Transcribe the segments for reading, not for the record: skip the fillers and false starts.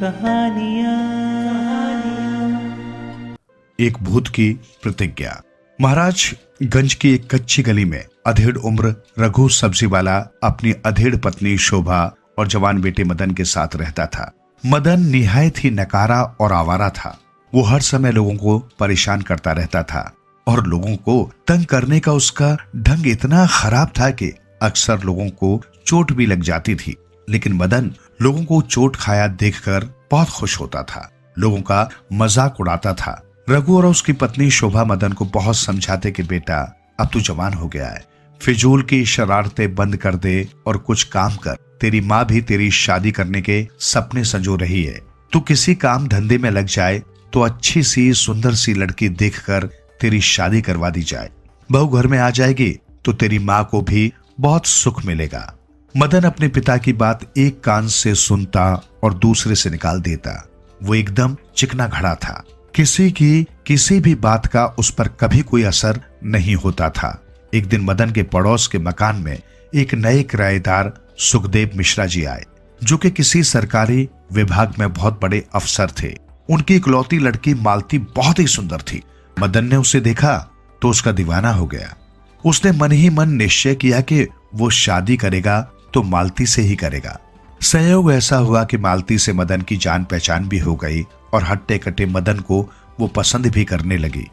कहानियाँ। एक भूत की प्रतिज्ञा। महाराज गंज की एक कच्ची गली में अधेड़ उम्र रघु सब्जी वाला अपनी अधेड़ पत्नी शोभा और जवान बेटे मदन के साथ रहता था। मदन निहायत ही नकारा और आवारा था। वो हर समय लोगों को परेशान करता रहता था और लोगों को तंग करने का उसका ढंग इतना खराब था कि अक्सर लोगों को चोट भी लग जाती थी। लेकिन मदन लोगों को चोट खाया देखकर बहुत खुश होता था, लोगों का मजाक उड़ाता था। रघु और उसकी पत्नी शोभा मदन को बहुत समझाते कि बेटा अब तू जवान हो गया है, फिजूल की शरारतें बंद कर दे और कुछ काम कर। तेरी माँ भी तेरी शादी करने के सपने संजो रही है। तू किसी काम धंधे में लग जाए तो अच्छी सी सुंदर सी लड़की देखकर तेरी शादी करवा दी जाए। बहू घर में आ जाएगी तो तेरी माँ को भी बहुत सुख मिलेगा। मदन अपने पिता की बात एक कान से सुनता और दूसरे से निकाल देता। वो एकदम चिकना घड़ा था। किसी की किसी भी बात का उस पर कभी कोई असर नहीं होता था। एक दिन मदन के पड़ोस के मकान में एक नए किराएदार सुखदेव मिश्रा जी आए, जो कि किसी सरकारी विभाग में बहुत बड़े अफसर थे। उनकी इकलौती लड़की मालती बहुत ही सुंदर थी। मदन ने उसे देखा तो उसका दीवाना हो गया। उसने मन ही मन निश्चय किया कि वो शादी करेगा तो मालती से ही करेगा। संयोग ऐसा हुआ कि मालती से मदन की जान पहचान भी हो गई और हट्टे कट्टे मदन को वो पसंद भी करने लगी।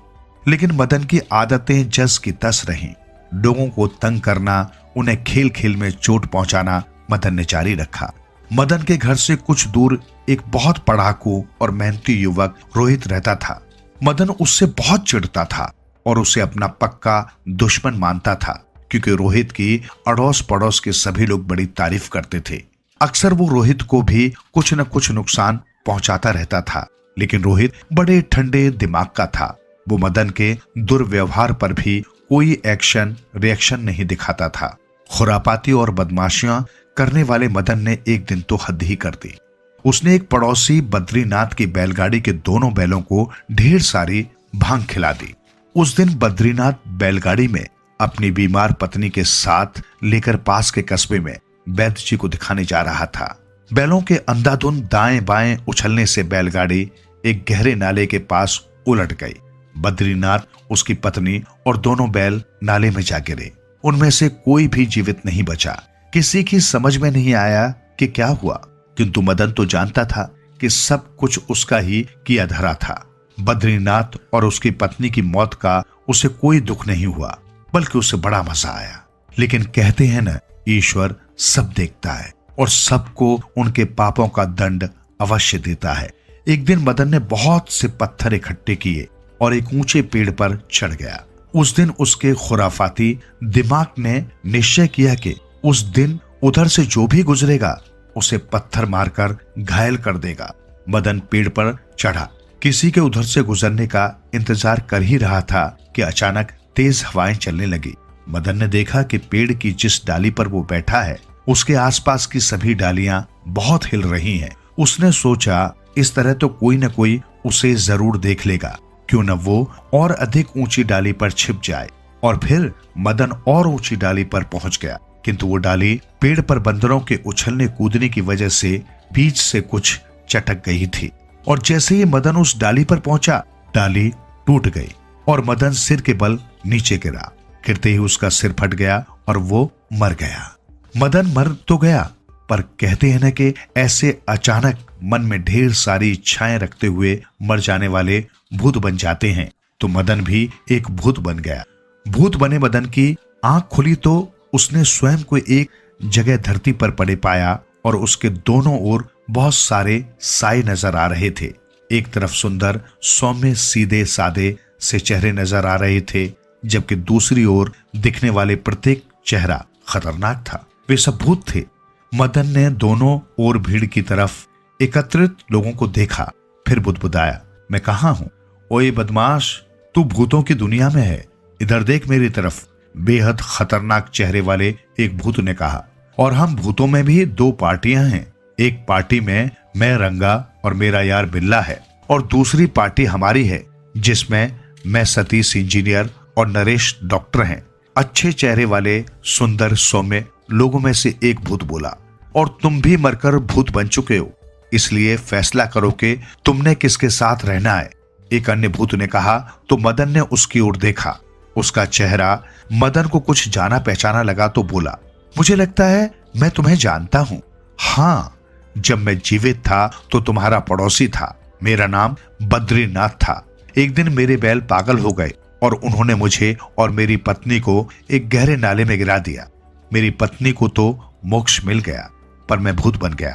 लेकिन मदन की आदतें जस की तस रहीं। लोगों को तंग करना, उन्हें खेल खेल में चोट पहुंचाना मदन ने जारी रखा। मदन के घर से कुछ दूर एक बहुत पढ़ाकू और मेहनती युवक रोहित रहता था। मदन उससे बहुत चिढ़ता था और उसे अपना पक्का दुश्मन मानता था, क्योंकि रोहित की अड़ोस पड़ोस के सभी लोग बड़ी तारीफ करते थे। अक्सर वो रोहित को भी कुछ न कुछ नुकसान पहुंचाता रहता था। लेकिन रोहित बड़े ठंडे दिमाग का था। वो मदन के दुर्व्यवहार पर भी कोई एक्शन रिएक्शन नहीं दिखाता था। खुरापाती और बदमाशियां करने वाले मदन ने एक दिन तो हद ही कर दी। उसने एक पड़ोसी बद्रीनाथ की बैलगाड़ी के दोनों बैलों को ढेर सारी भांग खिला दी। उस दिन बद्रीनाथ बैलगाड़ी में अपनी बीमार पत्नी के साथ लेकर पास के कस्बे में वैद्य जी को दिखाने जा रहा था। बैलों के अंधाधुंध दाएं बाएं उछलने से बैलगाड़ी एक गहरे नाले के पास उलट गई। बद्रीनाथ, उसकी पत्नी और दोनों बैल नाले में जा गिरे। उनमें से कोई भी जीवित नहीं बचा। किसी की समझ में नहीं आया कि क्या हुआ, किंतु मदन तो जानता था कि सब कुछ उसका ही किया धरा था। बद्रीनाथ और उसकी पत्नी की मौत का उसे कोई दुख नहीं हुआ, बल्कि उसे बड़ा मजा आया। लेकिन कहते हैं ना, ईश्वर सब देखता है और सबको उनके पापों का दंड अवश्य देता है। एक दिन मदन ने बहुत से पत्थर इकट्ठे किए और एक ऊंचे पेड़ पर चढ़ गया। उस दिन उसके खुराफाती दिमाग ने निश्चय किया कि उस दिन उधर से जो भी गुजरेगा उसे पत्थर मारकर घायल कर देगा। मदन पेड़ पर चढ़ा, किसी के उधर से गुजरने का इंतजार कर ही रहा था कि अचानक तेज हवाएं चलने लगी। मदन ने देखा कि पेड़ की जिस डाली पर वो बैठा है उसके आसपास की सभी डालियां बहुत हिल रही हैं। उसने सोचा इस तरह तो कोई न कोई उसे जरूर देख लेगा, क्यों न वो और अधिक ऊंची डाली पर छिप जाए। और फिर मदन और ऊंची डाली पर पहुंच गया, किंतु वो डाली पेड़ पर बंदरों के उछलने कूदने की वजह से बीच से कुछ चटक गई थी। और जैसे ही मदन उस डाली पर पहुंचा, डाली टूट गई और मदन सिर के बल नीचे गिरा। गिरते ही उसका सिर फट गया और वो मर गया। मदन मर तो गया, पर कहते हैं ना कि ऐसे अचानक मन में ढेर सारी इच्छाएं रखते हुए मर जाने वाले भूत बन जाते हैं। तो मदन भी एक भूत बन गया। भूत बने मदन की आंख खुली तो उसने स्वयं को एक जगह धरती पर पड़े पाया और उसके दोनों ओर बहुत सारे साए नजर आ रहे थे। एक तरफ सुंदर सौम्य सीधे सादे से चेहरे नजर आ रहे थे, जबकि दूसरी ओर दिखने वाले प्रत्येक चेहरा खतरनाक था। वे सब भूत थे। मदन ने दोनों ओर भीड़ की तरफ एकत्रित लोगों को देखा, फिर बुदबुदाया, मैं कहाँ हूं? ओए बदमाश, तू भूतों की दुनिया में है, इधर देख मेरी तरफ। बेहद खतरनाक चेहरे वाले एक भूत ने कहा। और हम भूतों में भी दो पार्टियां हैं। एक पार्टी में मैं रंगा और मेरा यार बिल्ला है, और दूसरी पार्टी हमारी है जिसमें मैं सतीश इंजीनियर और नरेश डॉक्टर हैं। अच्छे चेहरे वाले सुंदर सौम्य लोगों में से एक भूत बोला। और तुम भी मरकर भूत बन चुके हो। इसलिए फैसला करो कि तुमने किसके साथ रहना है। एक अन्य भूत ने कहा तो मदन ने उसकी ओर देखा। उसका चेहरा मदन को कुछ जाना पहचाना लगा तो बोला, मुझे लगता है मैं तुम्हें जानता हूं। हाँ, जब मैं जीवित था तो तुम्हारा पड़ोसी था। मेरा नाम बद्रीनाथ था। एक दिन मेरे बैल पागल हो गए और उन्होंने मुझे और मेरी पत्नी को एक गहरे नाले में गिरा दिया। मेरी पत्नी को तो मोक्ष मिल गया, पर मैं भूत बन गया।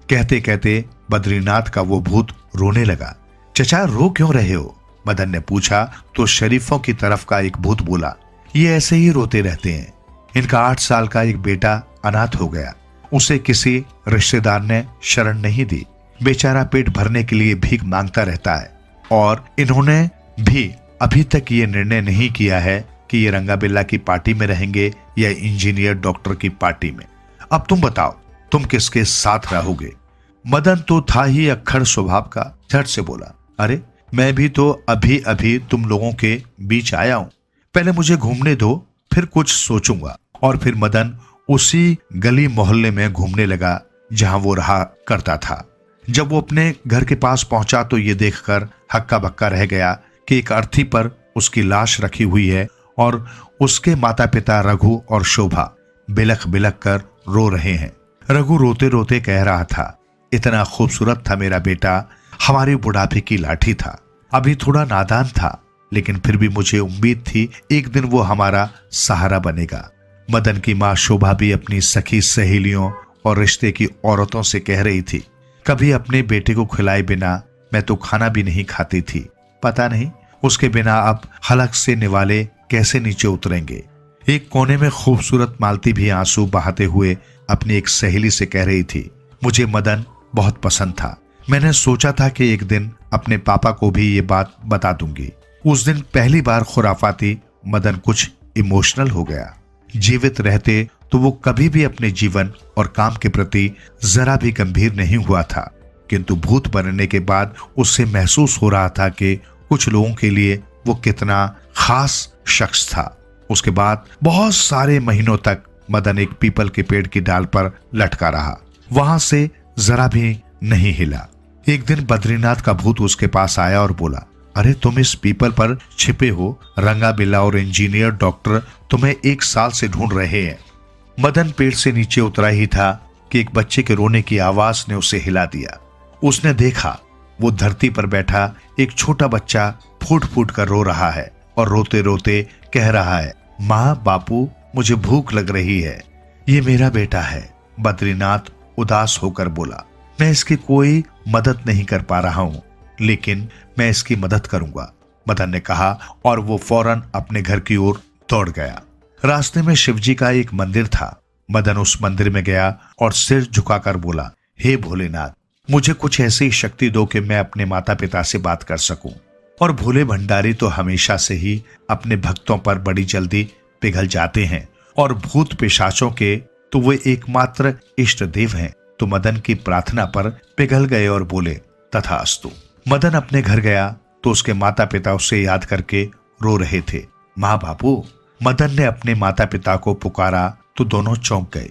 कहते कहते बद्रीनाथ का वो भूत रोने लगा। चचा, रो क्यों रहे हो? मदन ने पूछा तो शरीफों की तरफ का एक भूत बोला, ये ऐसे ही रोते रहते हैं। इनका 8 साल का एक बेटा अनाथ हो गया। उसे किसी रिश्तेदार ने शरण नहीं दी। बेचारा पेट भरने के लिए भीख मांगता रहता है और इन्होंने भी अभी तक ये निर्णय नहीं किया है कि ये रंगा बिल्ला की पार्टी में रहेंगे या इंजीनियर डॉक्टर की पार्टी में। अब तुम बताओ, तुम किसके साथ रहोगे? मदन तो था ही अक्खड़ स्वभाव का, झट से बोला, अरे मैं भी तो अभी अभी तुम लोगों के बीच आया हूं। पहले मुझे घूमने दो, फिर कुछ सोचूंगा। और फिर मदन उसी गली मोहल्ले में घूमने लगा जहां वो रहा करता था। जब वो अपने घर के पास पहुंचा तो ये देखकर हक्का बक्का रह गया कि एक अर्थी पर उसकी लाश रखी हुई है और उसके माता पिता रघु और शोभा बिलख बिलख कर रो रहे हैं। रघु रोते रोते कह रहा था, इतना खूबसूरत था मेरा बेटा, हमारी बुढ़ापे की लाठी था। अभी थोड़ा नादान था, लेकिन फिर भी मुझे उम्मीद थी एक दिन वो हमारा सहारा बनेगा। मदन की माँ शोभा भी अपनी सखी सहेलियों और रिश्ते की औरतों से कह रही थी, कभी अपने बेटे को खिलाए बिना मैं तो खाना भी नहीं खाती थी। पता नहीं उसके बिना अब हलक से निवाले कैसे नीचे उतरेंगे। एक कोने में खूबसूरत मालती भी आंसू बहाते हुए अपनी एक सहेली से कह रही थी, मुझे मदन बहुत पसंद था। मैंने सोचा था कि एक दिन अपने पापा को भी ये बात बता दूंगी। उस दिन पहली बार खुराफाती मदन कुछ इमोशनल हो गया। जीवित रहते तो वो कभी भी अपने जीवन और काम के प्रति जरा भी गंभीर नहीं हुआ था, किंतु भूत बनने के बाद उससे महसूस हो रहा था कि कुछ लोगों के लिए वो कितना खास शख्स था। उसके बाद बहुत सारे महीनों तक मदन एक पीपल के पेड़ की डाल पर लटका रहा, वहां से जरा भी नहीं हिला। एक दिन बद्रीनाथ का भूत उसके पास आया और बोला, अरे तुम इस पीपल पर छिपे हो, रंगा बिल्ला और इंजीनियर डॉक्टर तुम्हें 1 साल से ढूंढ रहे हैं। मदन पेड़ से नीचे उतरा ही था कि एक बच्चे के रोने की आवाज ने उसे हिला दिया। उसने देखा वो धरती पर बैठा एक छोटा बच्चा फूट फूट कर रो रहा है और रोते रोते कह रहा है, माँ बापू मुझे भूख लग रही है। ये मेरा बेटा है। बद्रीनाथ उदास होकर बोला, मैं इसकी कोई मदद नहीं कर पा रहा हूं, लेकिन मैं इसकी मदद करूंगा। मदन ने कहा और वो फौरन अपने घर की ओर दौड़ गया। रास्ते में शिवजी का एक मंदिर था। मदन उस मंदिर में गया और सिर झुकाकर बोला, हे भोलेनाथ, मुझे कुछ ऐसी शक्ति दो कि मैं अपने माता पिता से बात कर सकूं। और भोले भंडारी तो हमेशा से ही अपने भक्तों पर बड़ी जल्दी पिघल जाते हैं और भूत पिशाचों के तो वे एकमात्र इष्ट देव हैं। तो मदन की प्रार्थना पर पिघल गए और बोले, तथास्तु। मदन अपने घर गया तो उसके माता पिता उसे याद करके रो रहे थे। माँ बापू। मदन ने अपने माता पिता को पुकारा तो दोनों चौंक गए।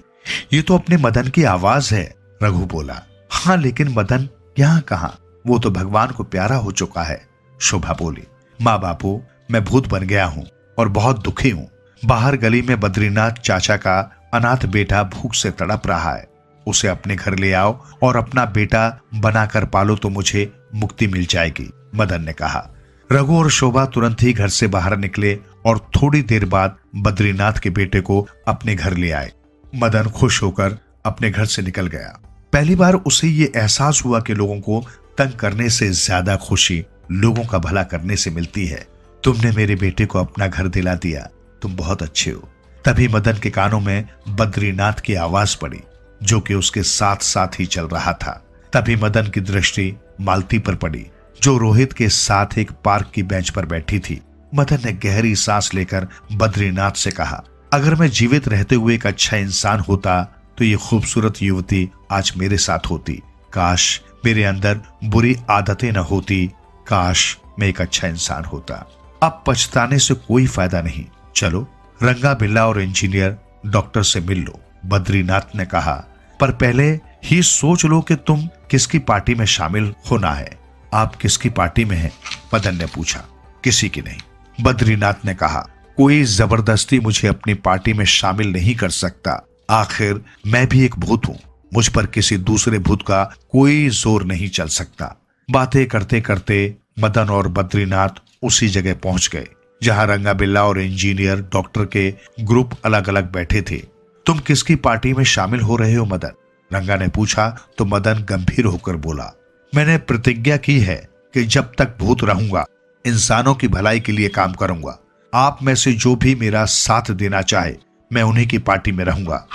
ये तो अपने मदन की आवाज है, रघु बोला। हाँ, लेकिन मदन यहाँ कहाँ, वो तो भगवान को प्यारा हो चुका है, शोभा बोली। माँ बापू, मैं भूत बन गया हूँ और बहुत दुखी हूँ। बाहर गली में बद्रीनाथ चाचा का अनाथ बेटा भूख से तड़प रहा है। उसे अपने घर ले आओ और अपना बेटा बनाकर पालो तो मुझे मुक्ति मिल जाएगी, मदन ने कहा। रघु और शोभा तुरंत ही घर से बाहर निकले और थोड़ी देर बाद बद्रीनाथ के बेटे को अपने घर ले आए। मदन खुश होकर अपने घर से निकल गया। पहली बार उसे ये एहसास हुआ कि लोगों को तंग करने से ज्यादा खुशी लोगों का भला करने से मिलती है। तुमने मेरे बेटे को अपना घर दिला दिया, तुम बहुत अच्छे हो। तभी मदन के कानों में बद्रीनाथ की आवाज पड़ी, जो कि उसके साथ साथ ही चल रहा था। तभी मदन की दृष्टि मालती पर पड़ी, जो रोहित के साथ एक पार्क की बेंच पर बैठी थी। मदन ने गहरी सांस लेकर बद्रीनाथ से कहा, अगर मैं जीवित रहते हुए एक अच्छा इंसान होता तो ये खूबसूरत युवती आज मेरे साथ होती। काश मेरे अंदर बुरी आदतें न होती, काश मैं एक अच्छा इंसान होता। अब पछताने से कोई फायदा नहीं, चलो रंगा बिल्ला और इंजीनियर डॉक्टर से मिल लो, बद्रीनाथ ने कहा। पर पहले ही सोच लो कि तुम किसकी पार्टी में शामिल होना है। आप किसकी पार्टी में हैं? मदन ने पूछा। किसी की नहीं। बद्रीनाथ ने कहा, कोई जबरदस्ती मुझे अपनी पार्टी में शामिल नहीं कर सकता। आखिर मैं भी एक भूत हूं, मुझ पर किसी दूसरे भूत का कोई जोर नहीं चल सकता। बातें करते करते मदन और बद्रीनाथ उसी जगह पहुंच गए जहां रंगा बिल्ला और इंजीनियर डॉक्टर के ग्रुप अलग अलग बैठे थे। तुम किसकी पार्टी में शामिल हो रहे हो मदन? रंगा ने पूछा तो मदन गंभीर होकर बोला, मैंने प्रतिज्ञा की है कि जब तक भूत रहूंगा इंसानों की भलाई के लिए काम करूंगा। आप में से जो भी मेरा साथ देना चाहे मैं उन्हीं की पार्टी में रहूंगा।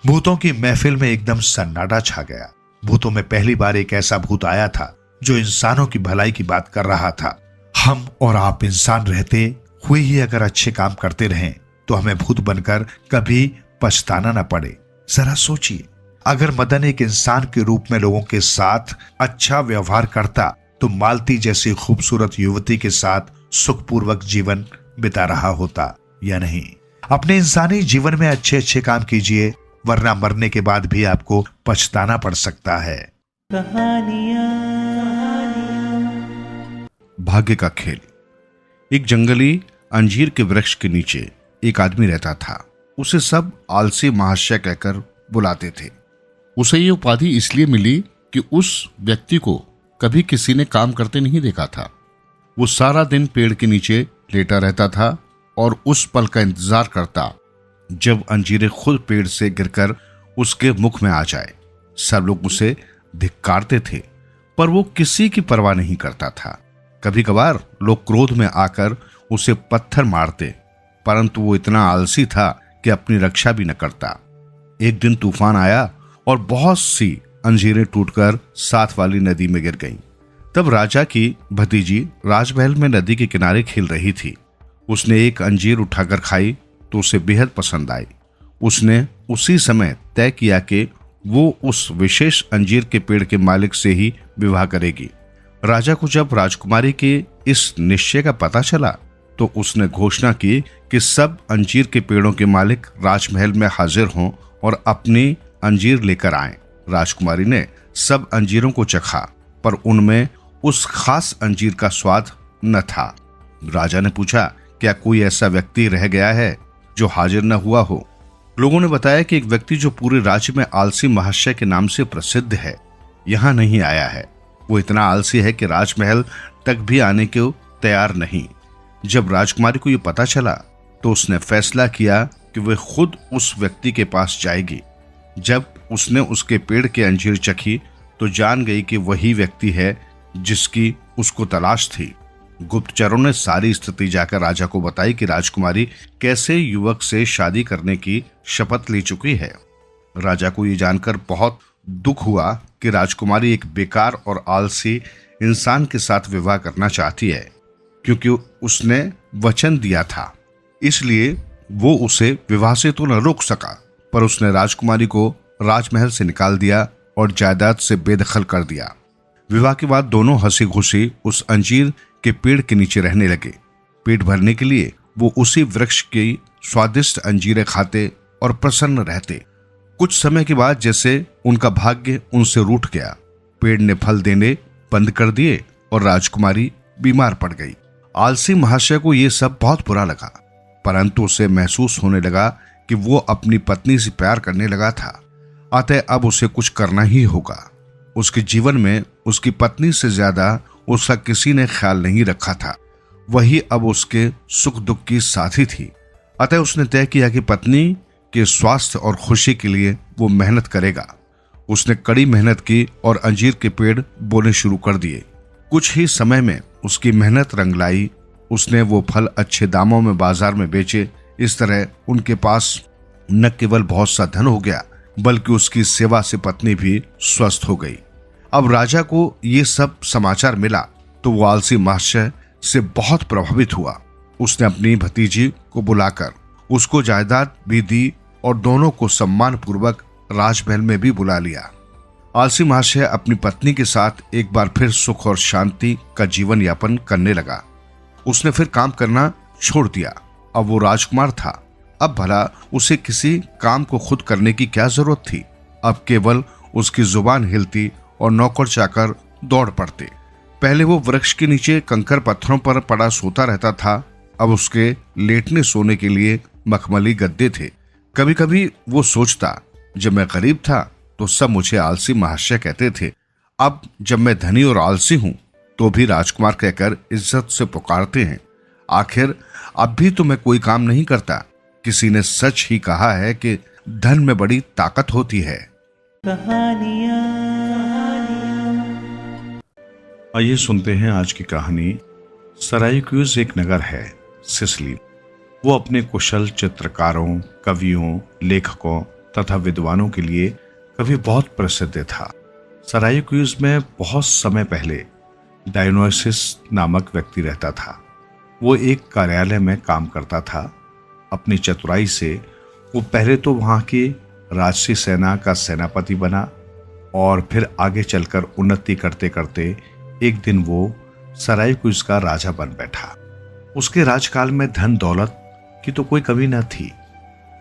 भूतों की महफिल में एकदम सन्नाटा छा गया। भूतों में पहली बार एक ऐसा भूत आया था जो इंसानों की भलाई की बात कर रहा था। हम और आप इंसान रहते हुए ही अगर अच्छे काम करते रहें तो हमें भूत बनकर कभी पछताना न पड़े। जरा सोचिए, अगर मदन एक इंसान के रूप में लोगों के साथ अच्छा व्यवहार करता तो मालती जैसी खूबसूरत युवती के साथ सुखपूर्वक जीवन बिता रहा होता या नहीं। अपने इंसानी जीवन में अच्छे अच्छे काम कीजिए, वरना मरने के बाद भी आपको पछताना पड़ सकता है। भाग्य का खेल। एक जंगली अंजीर के वृक्ष के नीचे एक आदमी रहता था। उसे सब आलसी महाशय कहकर बुलाते थे। उसे ये उपाधि इसलिए मिली कि उस व्यक्ति को कभी किसी ने काम करते नहीं देखा था। वो सारा दिन पेड़ के नीचे लेटा रहता था और उस पल का इंतजार करता जब अंजीरें खुद पेड़ से गिरकर उसके मुख में आ जाए। सब लोग उसे धिक्कारते थे, पर वो किसी की परवाह नहीं करता था। कभी कभार लोग क्रोध में आकर उसे पत्थर मारते, परंतु वो इतना आलसी था कि अपनी रक्षा भी न करता। एक दिन तूफान आया और बहुत सी अंजीरें टूटकर साथ वाली नदी में गिर गईं। तब राजा की भतीजी राजमहल में नदी के किनारे खेल रही थी। उसने एक अंजीर उठाकर खाई तो उसे बेहद पसंद आई। उसने उसी समय तय किया कि वो उस विशेष अंजीर के पेड़ के मालिक से ही विवाह करेगी। राजा को जब राजकुमारी के इस निश्चय का पता चला तो उसने घोषणा की कि सब अंजीर के पेड़ों के मालिक राजमहल में हाजिर हों और अपनी अंजीर लेकर आएं। राजकुमारी ने सब अंजीरों को चखा, पर उनमें उस खास अंजीर का स्वाद न था। राजा ने पूछा, क्या कोई ऐसा व्यक्ति रह गया है जो हाजिर न हुआ हो? लोगों ने बताया कि एक व्यक्ति जो पूरे राज्य में आलसी महाशय के नाम से प्रसिद्ध है, यहाँ नहीं आया है। वो इतना आलसी है कि राजमहल तक भी आने को तैयार नहीं। जब राजकुमारी को यह पता चला तो उसने फैसला किया कि वह खुद उस व्यक्ति के पास जाएगी। जब उसने उसके पेड़ के अंजीर चखी तो जान गई कि वही व्यक्ति है जिसकी उसको तलाश थी। गुप्तचरों ने सारी स्थिति जाकर राजा को बताई कि राजकुमारी कैसे युवक से शादी करने की शपथ ले चुकी है। राजा को ये जानकर बहुत दुख हुआ कि राजकुमारी एक बेकार और आलसी इंसान के साथ विवाह करना चाहती है, क्योंकि उसने वचन दिया था। इसलिए वो उसे विवाह से तो न रोक सका, पर उसने राजकुमारी को राजमहल से निकाल दिया और जायदाद से बेदखल कर दिया। विवाह के बाद दोनों हंसी खुशी उस अंजीर के पेड़ के नीचे रहने लगे। पेट भरने के लिए वो उसी वृक्ष की स्वादिष्ट अंजीरें खाते और प्रसन्न रहते। कुछ समय के बाद जैसे उनका भाग्य उनसे रूठ गया, पेड़ ने फल देने बंद कर दिए और राजकुमारी बीमार पड़ गई। आलसी महाशय को ये सब बहुत बुरा लगा, परंतु उसे महसूस होने लगा कि वो अपनी पत्नी से प्यार करने लगा था। अतः अब उसे कुछ करना ही होगा। उसके जीवन में उसकी पत्नी से ज्यादा उसका किसी ने ख्याल नहीं रखा था। वही अब उसके सुख दुख की साथी थी। अतः उसने तय किया कि पत्नी के स्वास्थ्य और खुशी के लिए वो मेहनत करेगा। उसने कड़ी मेहनत की और अंजीर के पेड़ बोने शुरू कर दिए। कुछ ही समय में उसकी मेहनत रंग लाई। उसने वो फल अच्छे दामों में बाजार में बेचे। इस तरह उनके पास न केवल बहुत सा धन हो गया, बल्कि उसकी सेवा से पत्नी भी स्वस्थ हो गई। अब राजा को ये सब समाचार मिला तो वो आलसी महाशय से बहुत प्रभावित हुआ। उसने अपनी भतीजी को बुलाकर उसको जायदाद भी दी और दोनों को सम्मान पूर्वक राजमहल में भी बुला लिया। आलसी महाशय अपनी पत्नी के साथ एक बार फिर सुख और शांति का जीवन यापन करने लगा। उसने फिर काम करना छोड़ दिया। अब वो राजकुमार था। अब भला उसे किसी काम को खुद करने की क्या जरूरत थी। अब केवल उसकी जुबान हिलती और नौकर चाकर दौड़ पड़ते। पहले वो वृक्ष के नीचे कंकर पत्थरों पर पड़ा सोता रहता था, अब उसके लेटने सोने के लिए मखमली गद्दे थे। कभी कभी वो सोचता, जब मैं गरीब था तो सब मुझे आलसी महाशय कहते थे, अब जब मैं धनी और आलसी हूं तो भी राजकुमार कहकर इज्जत से पुकारते हैं। आखिर अब भी तो मैं कोई काम नहीं करता। किसी ने सच ही कहा है कि धन में बड़ी ताकत होती है। आइए सुनते हैं आज की कहानी। सरायुक्यूज एक नगर है, सिसिली। वो अपने कुशल चित्रकारों, कवियों, लेखकों तथा विद्वानों के लिए कभी बहुत प्रसिद्ध था। सरायुक्यूज में बहुत समय पहले डायोनिसियस नामक व्यक्ति रहता था। वो एक कार्यालय में काम करता था। अपनी चतुराई से वो पहले तो वहां की राजसी सेना का सेनापति बना और फिर आगे चलकर उन्नति करते करते एक दिन वो सरायुक्यूज का राजा बन बैठा। उसके राजकाल में धन दौलत की तो कोई कमी न थी,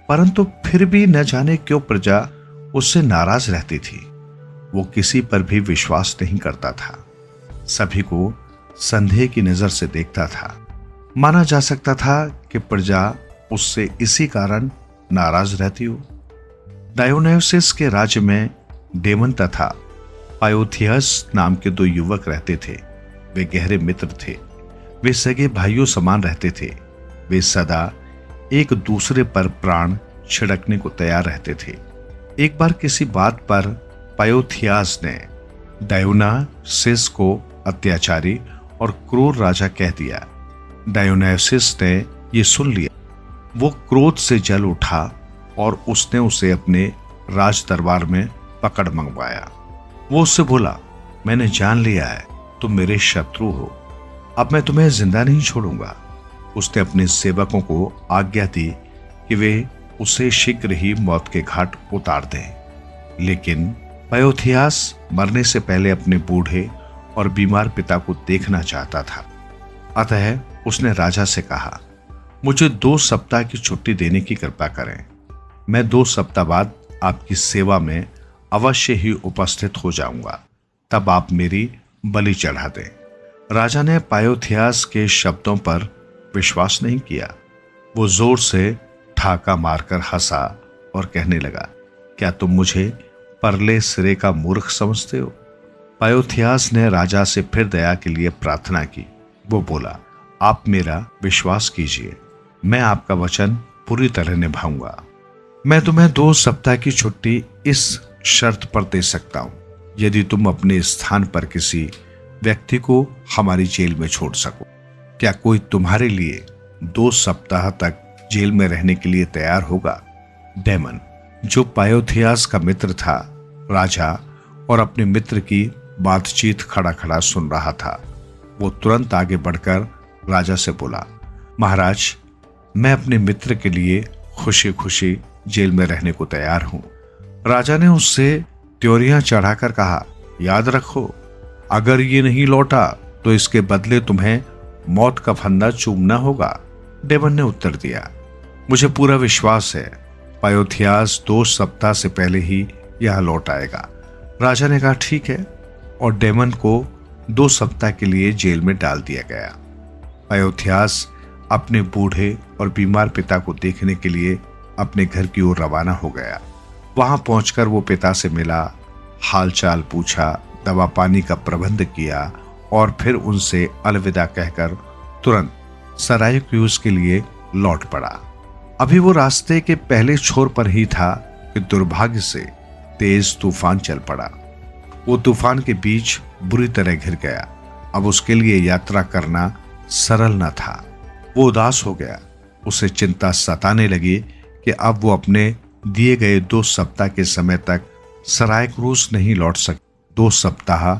परंतु फिर भी न जाने क्यों प्रजा उससे नाराज रहती थी। वो किसी पर भी विश्वास नहीं करता था, सभी को संदेह की नजर से देखता था। माना जा सकता था कि प्रजा उससे इसी कारण नाराज रहती हो। डायोनिसियस के राज्य में डेमन तथा पायोथियस नाम के दो युवक रहते थे। वे गहरे मित्र थे। वे सगे भाइयों समान रहते थे। वे सदा एक दूसरे पर प्राण छिड़कने को तैयार रहते थे। एक बार किसी बात पर पायोथियस ने डायोनिसियस को अत्याचारी और क्रूर राजा कह दिया। डायोनिसियस ने यह सुन लिया। वो क्रोध से जल उठा और उसने उसे अपने राज दरबार में पकड़ मंगवाया। वो उससे बोला, मैंने जान लिया है तुम मेरे शत्रु हो, अब मैं तुम्हें जिंदा नहीं छोड़ूंगा। उसने अपने सेवकों को आज्ञा दी कि वे उसे शीघ्र ही मौत के घाट उतार दें। लेकिन पायोथियस मरने से पहले अपने बूढ़े और बीमार पिता को देखना चाहता था। अतः उसने राजा से कहा, मुझे 2 सप्ताह की छुट्टी देने की कृपा करें। मैं 2 सप्ताह बाद आपकी सेवा में अवश्य ही उपस्थित हो जाऊंगा, तब आप मेरी बलि चढ़ा दें। राजा ने पायोथियस के शब्दों पर विश्वास नहीं किया। वो जोर से ठाका मारकर हंसा और कहने लगा, क्या तुम मुझे परले सिरे का मूर्ख समझते हो? पायोथियस ने राजा से फिर दया के लिए प्रार्थना की। वो बोला, आप मेरा विश्वास कीजिए, मैं आपका वचन पूरी तरह निभाऊंगा। मैं तुम्हें 2 सप्ताह की छुट्टी इस शर्त पर दे सकता हूं, यदि तुम अपने स्थान पर किसी व्यक्ति को हमारी जेल में छोड़ सको। क्या कोई तुम्हारे लिए 2 सप्ताह तक जेल में रहने के लिए तैयार होगा? डेमन, जो पायोथियस का मित्र था, राजा और अपने मित्र की बातचीत खड़ा खड़ा सुन रहा था। वो तुरंत आगे बढ़कर राजा से बोला, महाराज, मैं अपने मित्र के लिए खुशी खुशी जेल में रहने को तैयार हूं। राजा ने उससे त्योरियां चढ़ाकर कहा, याद रखो, अगर ये नहीं लौटा तो इसके बदले तुम्हें मौत का फंदा चूमना होगा। डेमन ने उत्तर दिया, मुझे पूरा विश्वास है पायोथियस 2 सप्ताह से पहले ही यह लौट आएगा। राजा ने कहा, ठीक है, और डेमन को 2 सप्ताह के लिए जेल में डाल दिया गया। पायोथियस अपने बूढ़े और बीमार पिता को देखने के लिए अपने घर की ओर रवाना हो गया। वहां पहुंचकर वो पिता से मिला, हालचाल पूछा, दवा पानी का प्रबंध किया और फिर उनसे अलविदा कहकर तुरंत सरायुक्यूज के लिए लौट पड़ा। अभी वो रास्ते के पहले छोर पर ही था कि दुर्भाग्य से तेज तूफान चल पड़ा। वो तूफान के बीच बुरी तरह घिर गया। अब उसके लिए यात्रा करना सरल न था। वो उदास हो गया। उसे चिंता सताने लगी कि अब वो अपने दिए गए 2 सप्ताह के समय तक सरायुक्यूज नहीं लौट सके। 2 सप्ताह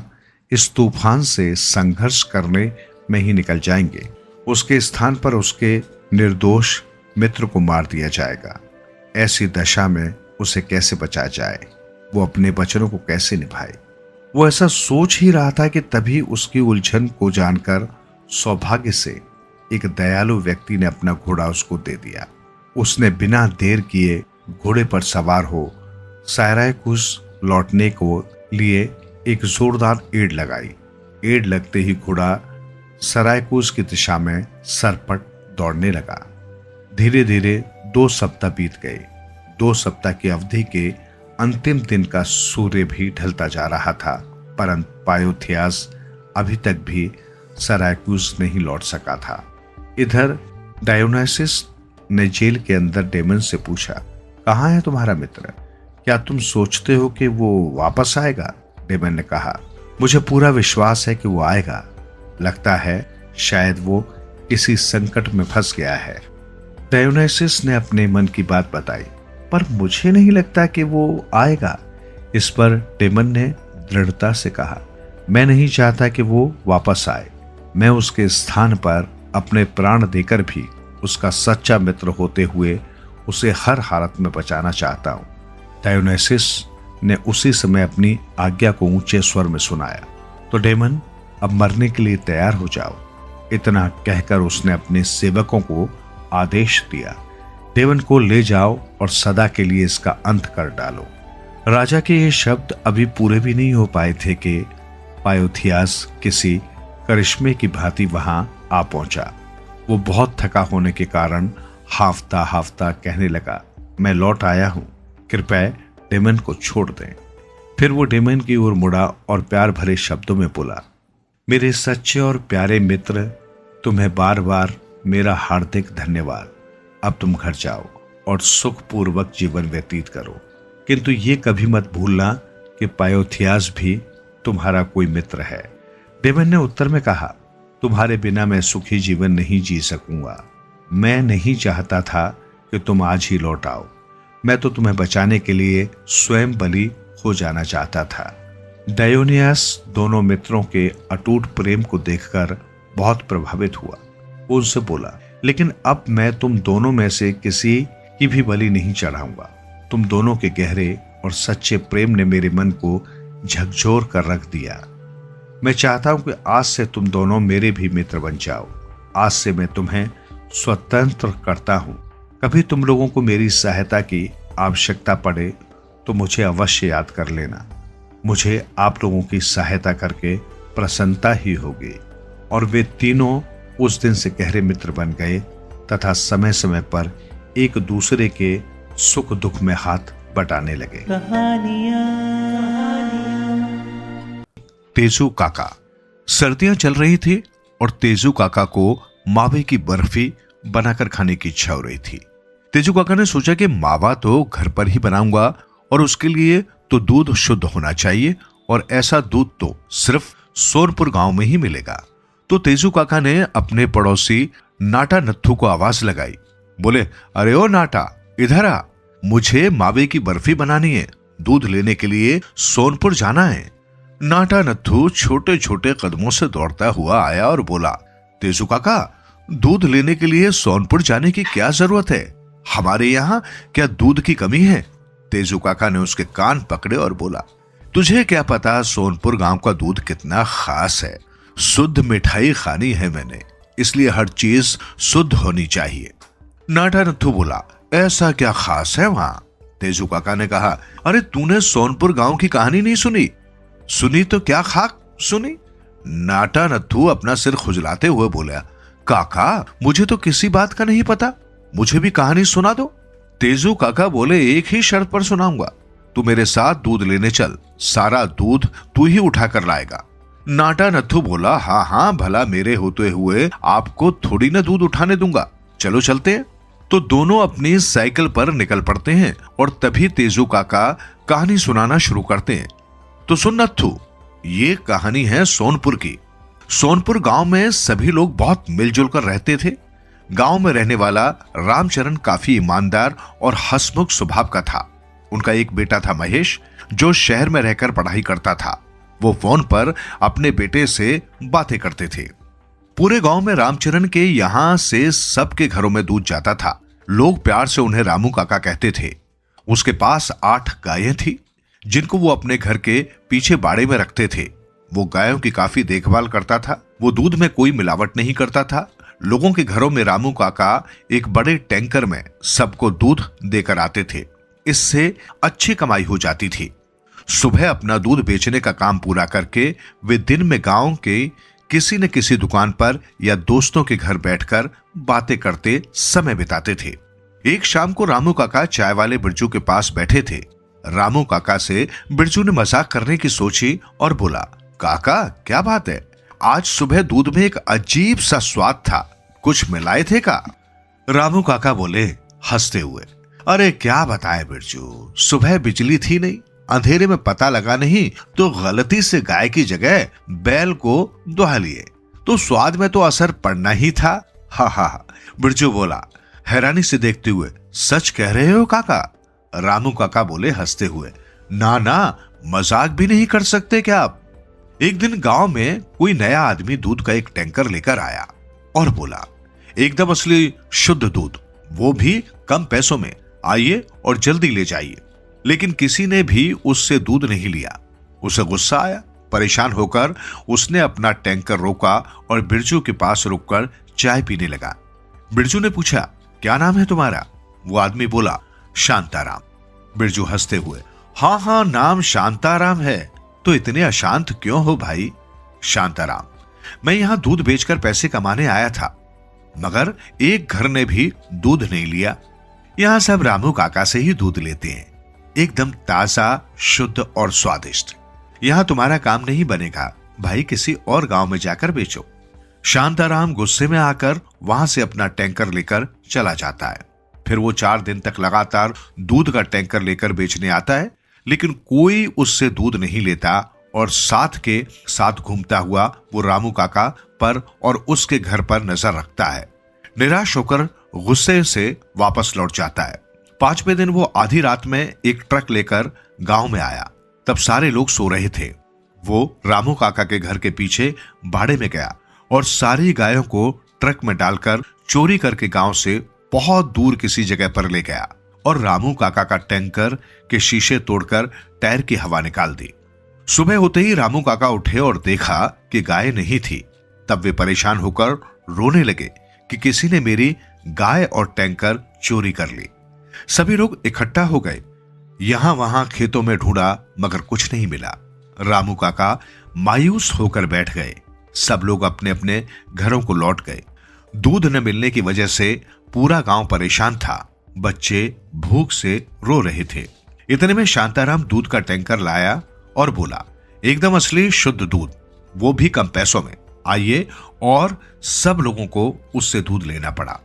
इस तूफान से संघर्ष करने में ही निकल जाएंगे। उसके स्थान पर उसके निर्दोष मित्र को मार दिया जाएगा। ऐसी दशा में उसे कैसे बचाया जाए? वो अपने वचनों को कैसे निभाए? वो ऐसा सोच ही रहा था कि तभी उसकी उलझन को जानकर सौभाग्य से एक दयालु व्यक्ति ने अपना घोड़ा उसको दे दिया। उसने बिना देर किए घोड़े पर सवार हो सरायुक्यूज लौटने को लिए एक जोरदार एड़ लगाई। एड़ लगते ही घोड़ा सरायकूज की दिशा में सरपट दौड़ने लगा। धीरे धीरे 2 सप्ताह बीत गए। 2 सप्ताह की अवधि के अंतिम दिन का सूर्य भी ढलता जा रहा था, परंतु पायोथियास अभी तक भी सरायकूज नहीं लौट सका था। इधर डायोनासिस ने जेल के अंदर डेमन से पूछा, कहाँ है तुम्हारा मित्र? क्या तुम सोचते हो कि वो वापस आएगा? डेमन ने कहा, मुझे पूरा विश्वास है कि वो आएगा। लगता है शायद वो किसी संकट में फंस गया है। डायोनासिस ने अपने मन की बात बताई, पर मुझे नहीं लगता कि वो आएगा। इस पर डेमन ने दृढ़ता से कहा, मैं नहीं चाहता कि वो वापस आए। मैं उसके स्थान पर अपने प्राण देकर भी उसका सच्चा मित्र होते हुए उसे हर हालत में बचाना चाहता हूं। डायोनासिस ने उसी समय अपनी आज्ञा को ऊंचे स्वर में सुनाया, तो डेमन अब मरने के लिए तैयार हो जाओ। इतना कहकर उसने अपने सेवकों को आदेश दिया, डेमन को ले जाओ और सदा के लिए इसका अंत कर डालो। राजा के ये शब्द अभी पूरे भी नहीं हो पाए थे कि पायोथियास किसी करिश्मे की भांति वहां आ पहुंचा। वो बहुत थका होने के कारण हाफता हाफता कहने लगा, मैं लौट आया हूं, कृपया डेमन को छोड़ दें। फिर वो डेमन की ओर मुड़ा और प्यार भरे शब्दों में बोला, मेरे सच्चे और प्यारे मित्र, तुम्हें बार बार मेरा हार्दिक धन्यवाद। अब तुम घर जाओ और सुखपूर्वक जीवन व्यतीत करो, किंतु ये कभी मत भूलना कि पायोथियास भी तुम्हारा कोई मित्र है। डेमन ने उत्तर में कहा, तुम्हारे बिना मैं सुखी जीवन नहीं जी सकूंगा। मैं नहीं चाहता था कि तुम आज ही लौट आओ। मैं तो तुम्हें बचाने के लिए स्वयं बलि हो जाना चाहता था। डायोनियास दोनों मित्रों के अटूट प्रेम को देखकर बहुत प्रभावित हुआ। वो उनसे बोला, लेकिन अब मैं तुम दोनों में से किसी की भी बलि नहीं चढ़ाऊंगा। तुम दोनों के गहरे और सच्चे प्रेम ने मेरे मन को झकझोर कर रख दिया। मैं चाहता हूं कि आज से तुम दोनों मेरे भी मित्र बन जाओ। आज से मैं तुम्हें स्वतंत्र करता हूं। कभी तुम लोगों को मेरी सहायता की आवश्यकता पड़े तो मुझे अवश्य याद कर लेना। मुझे आप लोगों की सहायता करके प्रसन्नता ही होगी। और वे तीनों उस दिन से गहरे मित्र बन गए तथा समय समय पर एक दूसरे के सुख दुख में हाथ बटाने लगे। तेजू काका। सर्दियां चल रही थी और तेजू काका को मावे की बर्फी बनाकर खाने की इच्छा हो रही थी। तेजू काका ने सोचा कि मावा तो घर पर ही बनाऊंगा और उसके लिए तो दूध शुद्ध होना चाहिए और ऐसा दूध तो सिर्फ सोनपुर गांव में ही मिलेगा। तो तेजू काका ने अपने पड़ोसी नाटा नत्थू को आवाज लगाई, बोले, अरे ओ नाटा, इधर आ, मुझे मावे की बर्फी बनानी है, दूध लेने के लिए सोनपुर जाना है। नाटा नत्थू छोटे छोटे कदमों से दौड़ता हुआ आया और बोला, तेजू काका, दूध लेने के लिए सोनपुर जाने की क्या जरूरत है? हमारे यहाँ क्या दूध की कमी है? तेजू काका ने उसके कान पकड़े और बोला, तुझे क्या पता सोनपुर गांव का दूध कितना खास है। शुद्ध मिठाई खानी है मैंने, इसलिए हर चीज शुद्ध होनी चाहिए। नाटा नत्थू बोला, ऐसा क्या खास है वहां? तेजू काका ने कहा, अरे तूने सोनपुर गांव की कहानी नहीं सुनी? सुनी तो क्या खाक सुनी? नाटा नत्थू अपना सिर खुजलाते हुए बोला, काका, मुझे तो किसी बात का नहीं पता, मुझे भी कहानी सुना दो। तेजू काका बोले, एक ही शर्त पर सुनाऊंगा, तू मेरे साथ दूध लेने चल, सारा दूध तू ही उठा कर लाएगा। नाटा नत्थू बोला, हाँ हाँ, भला मेरे होते हुए आपको थोड़ी ना दूध उठाने दूंगा, चलो चलते हैं। तो दोनों अपनी साइकिल पर निकल पड़ते हैं और तभी तेजू काका कहानी सुनाना शुरू करते हैं। तो सुन नत्थू, ये कहानी है सोनपुर की। सोनपुर गांव में सभी लोग बहुत मिलजुल कर रहते थे। गांव में रहने वाला रामचरण काफी ईमानदार और हंसमुख स्वभाव का था। उनका एक बेटा था महेश, जो शहर में रहकर पढ़ाई करता था। वो फोन पर अपने बेटे से बातें करते थे। पूरे गांव में रामचरण के यहां से सबके घरों में दूध जाता था। लोग प्यार से उन्हें रामू काका कहते थे। उसके पास 8 गायें थी, जिनको वो अपने घर के पीछे बाड़े में रखते थे। वो गायों की काफी देखभाल करता था। वो दूध में कोई मिलावट नहीं करता था। लोगों के घरों में रामू काका एक बड़े टैंकर में सबको दूध देकर आते थे। इससे अच्छी कमाई हो जाती थी। सुबह अपना दूध बेचने का काम पूरा करके वे दिन में गांव के किसी न किसी दुकान पर या दोस्तों के घर बैठकर बातें करते समय बिताते थे। एक शाम को रामू काका चाय वाले बिरजू के पास बैठे थे। रामू काका से बिरजू ने मजाक करने की सोची और बोला, काका क्या बात है, आज सुबह दूध में एक अजीब सा स्वाद था, कुछ मिलाए थे का? रामू काका बोले हंसते हुए, अरे क्या बताए बिरजू, सुबह बिजली थी नहीं, अंधेरे में पता लगा नहीं तो गलती से गाय की जगह बैल को दुहा लिए, तो स्वाद में तो असर पड़ना ही था। हा हा, बिरजू बोला हैरानी से देखते हुए, सच कह रहे हो काका? रामू काका बोले हंसते हुए, ना ना, मजाक भी नहीं कर सकते क्या आप? एक दिन गांव में कोई नया आदमी दूध का एक टैंकर लेकर आया और बोला, एकदम असली शुद्ध दूध, वो भी कम पैसों में, आइए और जल्दी ले जाइए। लेकिन किसी ने भी उससे दूध नहीं लिया। उसे गुस्सा आया। परेशान होकर उसने अपना टैंकर रोका और बिरजू के पास रुककर चाय पीने लगा। बिरजू ने पूछा, क्या नाम है तुम्हारा? वो आदमी बोला, शांताराम। बिरजू हंसते हुए, हाँ हाँ, नाम शांताराम है, तो इतने अशांत क्यों हो भाई? शांताराम, मैं यहां दूध बेचकर पैसे कमाने आया था, मगर एक घर ने भी दूध नहीं लिया। यहां सब रामू काका से ही दूध लेते हैं, एकदम ताजा, शुद्ध और स्वादिष्ट। यहां तुम्हारा काम नहीं बनेगा भाई, किसी और गांव में जाकर बेचो। शांताराम गुस्से में आकर वहां से अपना टैंकर लेकर चला जाता है। फिर वो 4 दिन तक लगातार दूध का टैंकर लेकर बेचने आता है, लेकिन कोई उससे दूध नहीं लेता और साथ के साथ घूमता हुआ वो रामू काका पर और उसके घर पर नजर रखता है। निराश होकर गुस्से से वापस लौट जाता है। 5वें दिन वो आधी रात में एक ट्रक लेकर गांव में आया। तब सारे लोग सो रहे थे। वो रामू काका के घर के पीछे बाड़े में गया और सारी गायों को ट्रक में डालकर चोरी करके गांव से बहुत दूर किसी जगह पर ले गया और रामू काका का टैंकर के शीशे तोड़कर टायर की हवा निकाल दी। सुबह होते ही रामू काका उठे और देखा कि गाय नहीं थी। तब वे परेशान होकर रोने लगे कि किसी ने मेरी गाय और टैंकर चोरी कर ली। सभी लोग इकट्ठा हो गए, यहां वहां खेतों में ढूंढा, मगर कुछ नहीं मिला। रामू काका मायूस होकर बैठ गए। सब लोग अपने अपने घरों को लौट गए। दूध न मिलने की वजह से पूरा गांव परेशान था। बच्चे भूख से रो रहे थे। इतने में शांताराम दूध का टैंकर लाया और बोला, एकदम असली शुद्ध दूध, वो भी कम पैसों में, आइए। और सब लोगों को उससे दूध लेना पड़ा।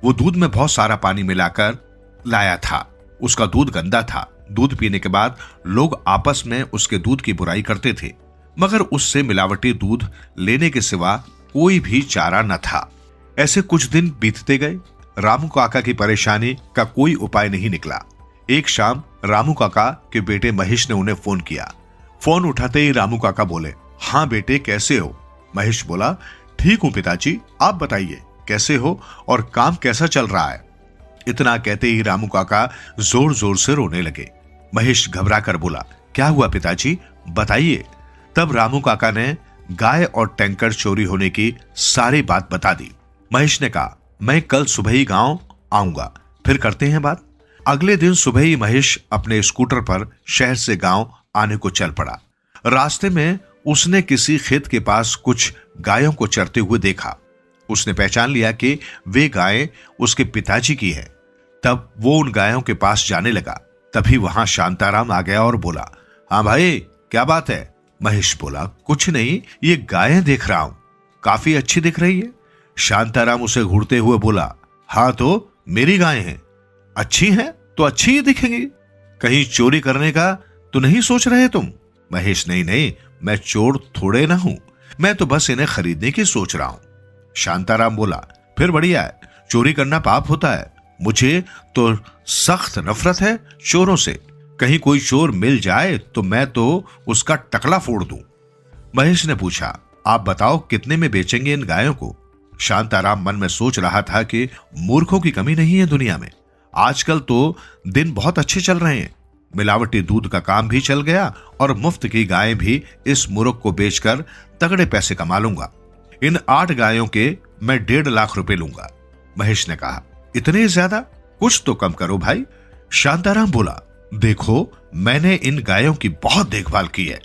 वो दूध में बहुत सारा पानी मिलाकर लाया था। उसका दूध गंदा था। दूध पीने के बाद लोग आपस में उसके दूध की बुराई करते थे, मगर उससे मिलावटी दूध लेने के सिवा कोई भी चारा न था। ऐसे कुछ दिन बीतते गए। रामू काका की परेशानी का कोई उपाय नहीं निकला। एक शाम रामू काका के बेटे महेश ने उन्हें फोन किया। फोन उठाते ही रामू काका बोले, हाँ बेटे, कैसे हो? महेश बोला, ठीक हूं पिताजी, आप बताइए कैसे हो और काम कैसा चल रहा है? इतना कहते ही रामू काका जोर जोर से रोने लगे। महेश घबरा कर बोला, क्या हुआ पिताजी, बताइए। तब रामू काका ने गाय और टैंकर चोरी होने की सारी बात बता दी। महेश ने कहा, मैं कल सुबह ही गांव आऊंगा, फिर करते हैं बात। अगले दिन सुबह ही महेश अपने स्कूटर पर शहर से गांव आने को चल पड़ा। रास्ते में उसने किसी खेत के पास कुछ गायों को चरते हुए देखा। उसने पहचान लिया कि वे गायें उसके पिताजी की हैं। तब वो उन गायों के पास जाने लगा। तभी वहां शांताराम आ गया और बोला, हाँ भाई, क्या बात है? महेश बोला, कुछ नहीं, ये गायें देख रहा हूं, काफी अच्छी दिख रही है। शांताराम उसे घूरते हुए बोला, हाँ तो मेरी गायें हैं, अच्छी हैं तो अच्छी ही दिखेंगी, कहीं चोरी करने का तो नहीं सोच रहे तुम? महेश, नहीं नहीं, मैं चोर थोड़े ना हूं, मैं तो बस इन्हें खरीदने की सोच रहा हूं। शांताराम बोला, फिर बढ़िया है, चोरी करना पाप होता है, मुझे तो सख्त नफरत है चोरों से, कहीं कोई चोर मिल जाए तो मैं तो उसका टकला फोड़ दूं। महेश ने पूछा, आप बताओ कितने में बेचेंगे इन गायों को? शांताराम मन में सोच रहा था कि मूर्खों की कमी नहीं है दुनिया में, आजकल तो दिन बहुत अच्छे चल रहे हैं, मिलावटी दूध का काम भी चल गया और मुफ्त की गायें भी इस मूर्ख को बेचकर तगड़े पैसे कमा लूंगा। इन 8 गायों के मैं 1.5 लाख रुपए लूंगा। महेश ने कहा, इतने ज्यादा? कुछ तो कम करो भाई। शांताराम बोला, देखो मैंने इन गायों की बहुत देखभाल की है,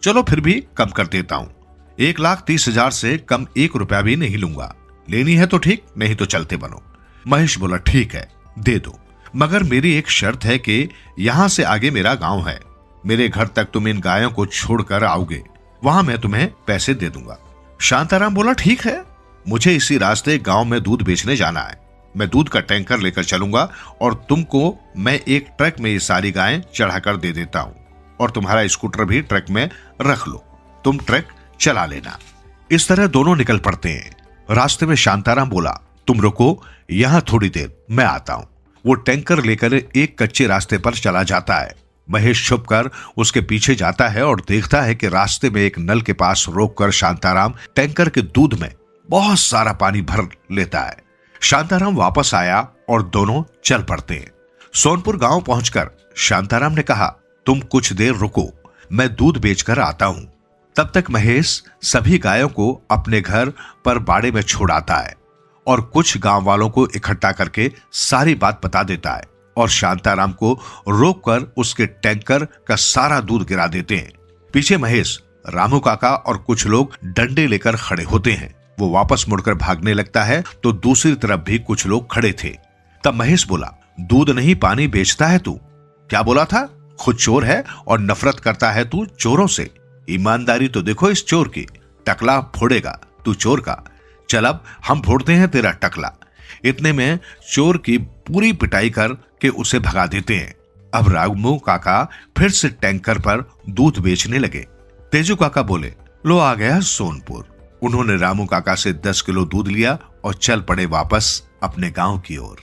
चलो फिर भी कम कर देता हूँ। 1,30,000 से कम 1 रुपया भी नहीं लूंगा। लेनी है तो ठीक, नहीं तो चलते बनो। महेश बोला ठीक है, दे दो, मगर मेरी एक शर्त है कि यहाँ से आगे मेरा गांव है। मेरे घर तक तुम इन गायों को छोड़कर आओगे, वहां मैं तुम्हें पैसे दे दूंगा। शांताराम बोला ठीक है, मुझे इसी रास्ते गांव में दूध बेचने जाना है। मैं दूध का टैंकर लेकर चलूंगा और तुमको मैं एक ट्रक में ये सारी गायें चढ़ाकर दे देता हूँ, और तुम्हारा स्कूटर भी ट्रक में रख लो, तुम ट्रक चला लेना। इस तरह दोनों निकल पड़ते हैं। रास्ते में शांताराम बोला तुम रुको यहां थोड़ी देर, मैं आता हूं। वो टैंकर लेकर एक कच्चे रास्ते पर चला जाता है। महेश छुपकर उसके पीछे जाता है और देखता है कि रास्ते में एक नल के पास रोककर शांताराम टैंकर के दूध में बहुत सारा पानी भर लेता है। शांताराम वापस आया और दोनों चल पड़ते हैं। सोनपुर गांव पहुंचकर शांताराम ने कहा तुम कुछ देर रुको, मैं दूध बेचकर आता हूं। तब तक महेश सभी गायों को अपने घर पर बाड़े में छोड़ आता है और कुछ गांव वालों को इकट्ठा करके सारी बात बता देता है और शांताराम को रोककर उसके टैंकर का सारा दूध गिरा देते हैं। पीछे महेश, रामू काका और कुछ लोग डंडे लेकर खड़े होते हैं। वो वापस मुड़कर भागने लगता है तो दूसरी तरफ भी कुछ लोग खड़े थे। तब महेश बोला दूध नहीं पानी बेचता है तू, क्या बोला था? खुद चोर है और नफरत करता है तू चोरों से। ईमानदारी तो देखो इस चोर की, टकला फोड़ेगा तू चोर का। चल अब हम फोड़ते हैं तेरा टकला। इतने में चोर की पूरी पिटाई करके उसे भगा देते हैं। अब रामू काका फिर से टैंकर पर दूध बेचने लगे। तेजू काका बोले लो आ गया सोनपुर। उन्होंने रामू काका से 10 किलो दूध लिया और चल पड़े वापस अपने गांव की ओर।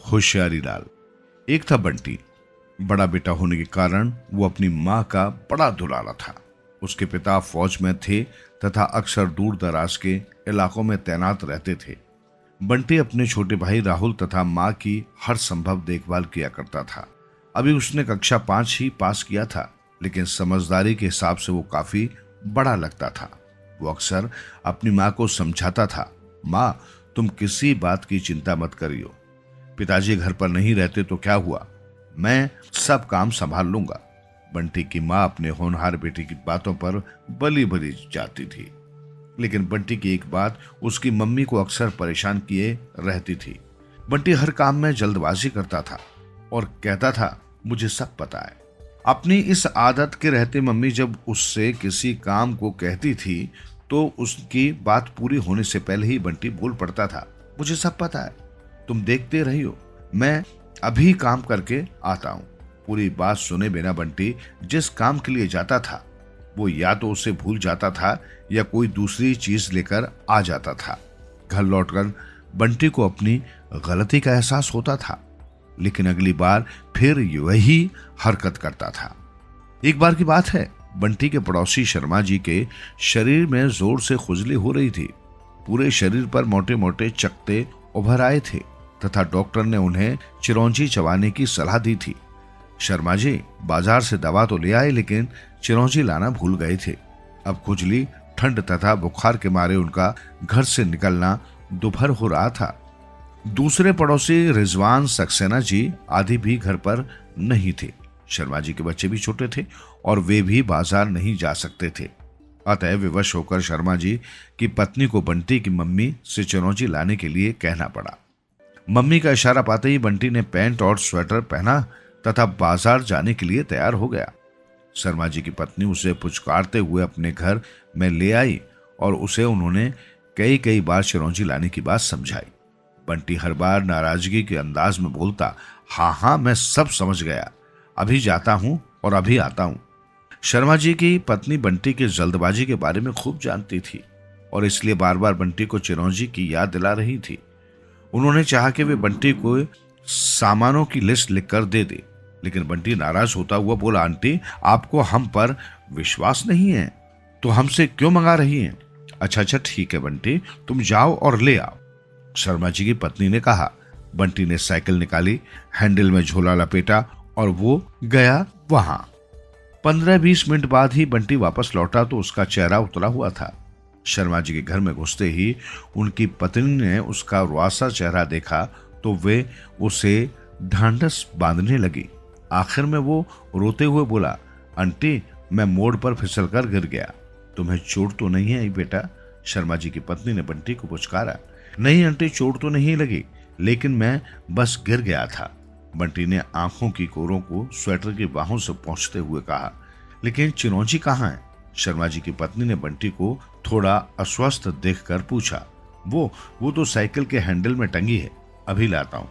होशियारीलाल। एक था बंटी। बड़ा बेटा होने के कारण वो अपनी माँ का बड़ा दुलारा था। उसके पिता फौज में थे तथा अक्सर दूर दराज के इलाकों में तैनात रहते थे। बंटी अपने छोटे भाई राहुल तथा माँ की हर संभव देखभाल किया करता था। अभी उसने कक्षा 5 ही पास किया था, लेकिन समझदारी के हिसाब से वो काफी बड़ा लगता था। वो अक्सर अपनी माँ को समझाता था, माँ तुम किसी बात की चिंता मत करियो, पिताजी घर पर नहीं रहते तो क्या हुआ, मैं सब काम संभाल लूंगा। बंटी की माँ अपने होनहार बेटे की बातों पर बली बली जाती थी, लेकिन बंटी की एक बात उसकी मम्मी को अक्सर परेशान किए रहती थी। बंटी हर काम में जल्दबाजी करता था और कहता था मुझे सब पता है। अपनी इस आदत के रहते मम्मी जब उससे किसी काम को कहती थी तो उसकी बात पूरी होने से पहले ही बंटी बोल पड़ता था, मुझे सब पता है, तुम देखते रहियो, मैं अभी काम करके आता हूं। पूरी बात सुने बिना बंटी जिस काम के लिए जाता था वो या तो उसे भूल जाता था या कोई दूसरी चीज लेकर आ जाता था। घर लौटकर बंटी को अपनी गलती का एहसास होता था, लेकिन अगली बार फिर वही हरकत करता था। एक बार की बात है, बंटी के पड़ोसी शर्मा जी के शरीर में जोर से खुजली हो रही थी। पूरे शरीर पर मोटे मोटे चकते उभर आए थे तथा डॉक्टर ने उन्हें चिरौंजी चबाने की सलाह दी थी। शर्मा जी बाजार से दवा तो ले आए, लेकिन चिरौंजी लाना भूल गए थे। अब खुजली, ठंड तथा बुखार के मारे उनका घर से निकलना दोपहर हो रहा था। दूसरे पड़ोसी रिजवान सक्सेना जी आदि भी घर पर नहीं थे। शर्मा जी के बच्चे भी छोटे थे और वे भी बाजार नहीं जा सकते थे। अतः विवश होकर शर्मा जी की पत्नी को बंटी की मम्मी से चिरौंजी लाने के लिए कहना पड़ा। मम्मी का इशारा पाते ही बंटी ने पैंट और स्वेटर पहना तथा बाजार जाने के लिए तैयार हो गया। शर्मा जी की पत्नी उसे पुचकारते हुए अपने घर में ले आई और उसे उन्होंने कई बार चिरौंजी लाने की बात समझाई। बंटी हर बार नाराजगी के अंदाज में बोलता, हाँ मैं सब समझ गया, अभी जाता हूं और अभी आता हूं। शर्मा जी की पत्नी बंटी की जल्दबाजी के बारे में खूब जानती थी और इसलिए बार बार बंटी को चिरौंजी की याद दिला रही थी। उन्होंने चाहा कि वे बंटी को सामानों की लिस्ट लिखकर दे दे, लेकिन बंटी नाराज होता हुआ बोला, आंटी आपको हम पर विश्वास नहीं है तो हमसे क्यों मंगा रही हैं? अच्छा ठीक है बंटी, तुम जाओ और ले आओ, शर्मा जी की पत्नी ने कहा। बंटी ने साइकिल निकाली, हैंडल में झोला लपेटा और वो गया वहां। 15-20 मिनट बाद ही बंटी वापस लौटा तो उसका चेहरा उतला हुआ था। शर्मा जी के घर में घुसते ही उनकी पत्नी ने उसका रुआसा चेहरा देखा तो वे उसे ढांढस बांधने लगी। आखिर में वो रोते हुए बोला, आंटी मैं मोड़ पर फिसलकर गिर गया। तुम्हें चोट तो नहीं है बेटा? शर्मा जी की पत्नी ने बंटी को पुचकारा। नहीं आंटी, चोट तो नहीं लगी, लेकिन मैं बस गिर गया था। बंटी ने आंखों की कोरों को स्वेटर की बाहों से पोंछते हुए कहा। लेकिन चिरौंजी कहाँ है? शर्मा जी की पत्नी ने बंटी को थोड़ा अस्वस्थ देखकर पूछा। वो तो साइकिल के हैंडल में टंगी है, अभी लाता हूँ।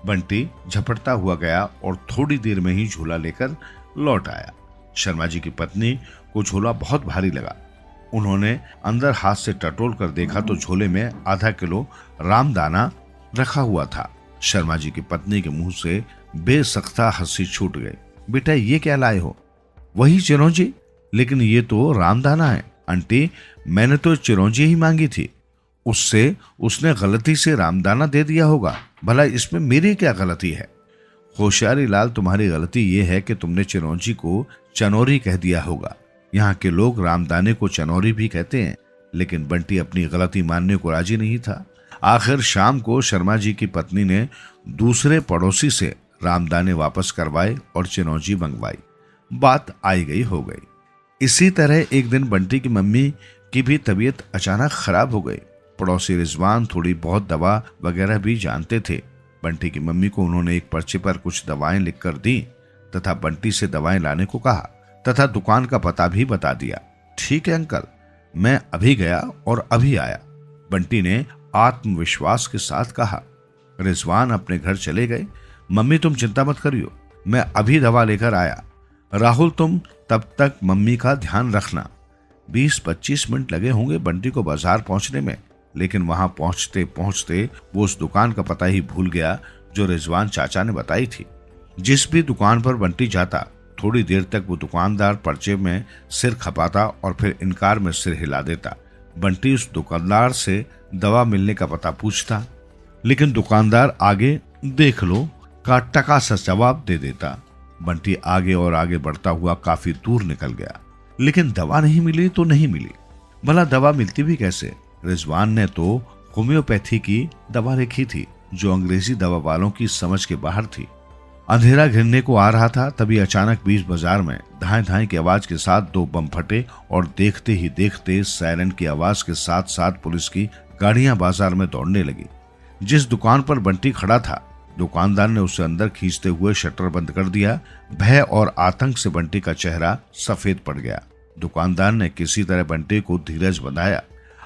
बंटी झपटता हुआ गया और थोड़ी देर में ही झोला लेकर लौट आया। शर्मा जी की पत्नी को झोला बहुत भारी लगा। उन्होंने अंदर हाथ से टटोल कर देखा तो झोले में आधा किलो रामदाना रखा हुआ था। शर्मा जी की पत्नी के मुंह से बेसख्ता हंसी छूट गई। बेटा ये क्या लाए हो? वही चिरौंजी, लेकिन ये तो रामदाना है। आंटी मैंने तो चिरौंजी ही मांगी थी, उससे उसने गलती से रामदाना दे दिया होगा। भला इसमें मेरी क्या गलती है? होशियारी लाल, तुम्हारी गलती ये है कि तुमने चिरौंजी को चनौरी कह दिया होगा। यहाँ के लोग रामदाने को चनौरी भी कहते हैं। लेकिन बंटी अपनी गलती मानने को राजी नहीं था। आखिर शाम को शर्मा जी की पत्नी ने दूसरे पड़ोसी से रामदाने वापस करवाए और चिरौंजी मंगवाई। बात आई गई हो गई। इसी तरह एक दिन बंटी की मम्मी की भी तबीयत अचानक खराब हो गई। पड़ोसी रिजवान थोड़ी बहुत दवा वगैरह भी जानते थे। बंटी की मम्मी को उन्होंने एक पर्चे पर कुछ दवाएं लिखकर दी तथा बंटी से दवाएं लाने को कहा तथा दुकान का पता भी बता दिया। ठीक है अंकल, मैं अभी गया और अभी आया, बंटी ने आत्मविश्वास के साथ कहा। रिजवान अपने घर चले गए। मम्मी तुम चिंता मत करियो, मैं अभी दवा लेकर आया। राहुल तुम तब तक मम्मी का ध्यान रखना। 20-25 मिनट लगे होंगे बंटी को बाजार पहुंचने में, लेकिन वहां पहुंचते पहुंचते वो उस दुकान का पता ही भूल गया जो रिजवान चाचा ने बताई थी। जिस भी दुकान पर बंटी जाता, थोड़ी देर तक वो दुकानदार पर्चे में सिर खपाता और फिर इनकार में सिर हिला देता। बंटी उस दुकानदार से दवा मिलने का पता पूछता, लेकिन दुकानदार आगे देख लो का टका सा जवाब दे देता। बंटी आगे और आगे बढ़ता हुआ काफी दूर निकल गया, लेकिन दवा नहीं मिली तो नहीं मिली। भला दवा मिलती भी कैसे? रिजवान ने तो होम्योपैथी की दवा लिखी थी जो अंग्रेजी दवा वालों की समझ के बाहर थी। अंधेरा घिरने को आ रहा था, तभी अचानक बीच बाजार में धाए धाए की आवाज के साथ 2 बम फटे और देखते ही देखते सायरन की आवाज के साथ साथ पुलिस की गाड़ियां बाजार में दौड़ने लगी। जिस दुकान पर बंटी खड़ा था, दुकानदार ने उसे अंदर खींचते हुए शटर बंद कर दिया। भय और आतंक से बंटी का चेहरा सफेद पड़ गया। दुकानदार ने किसी तरह बंटी को धीरज बंधाया।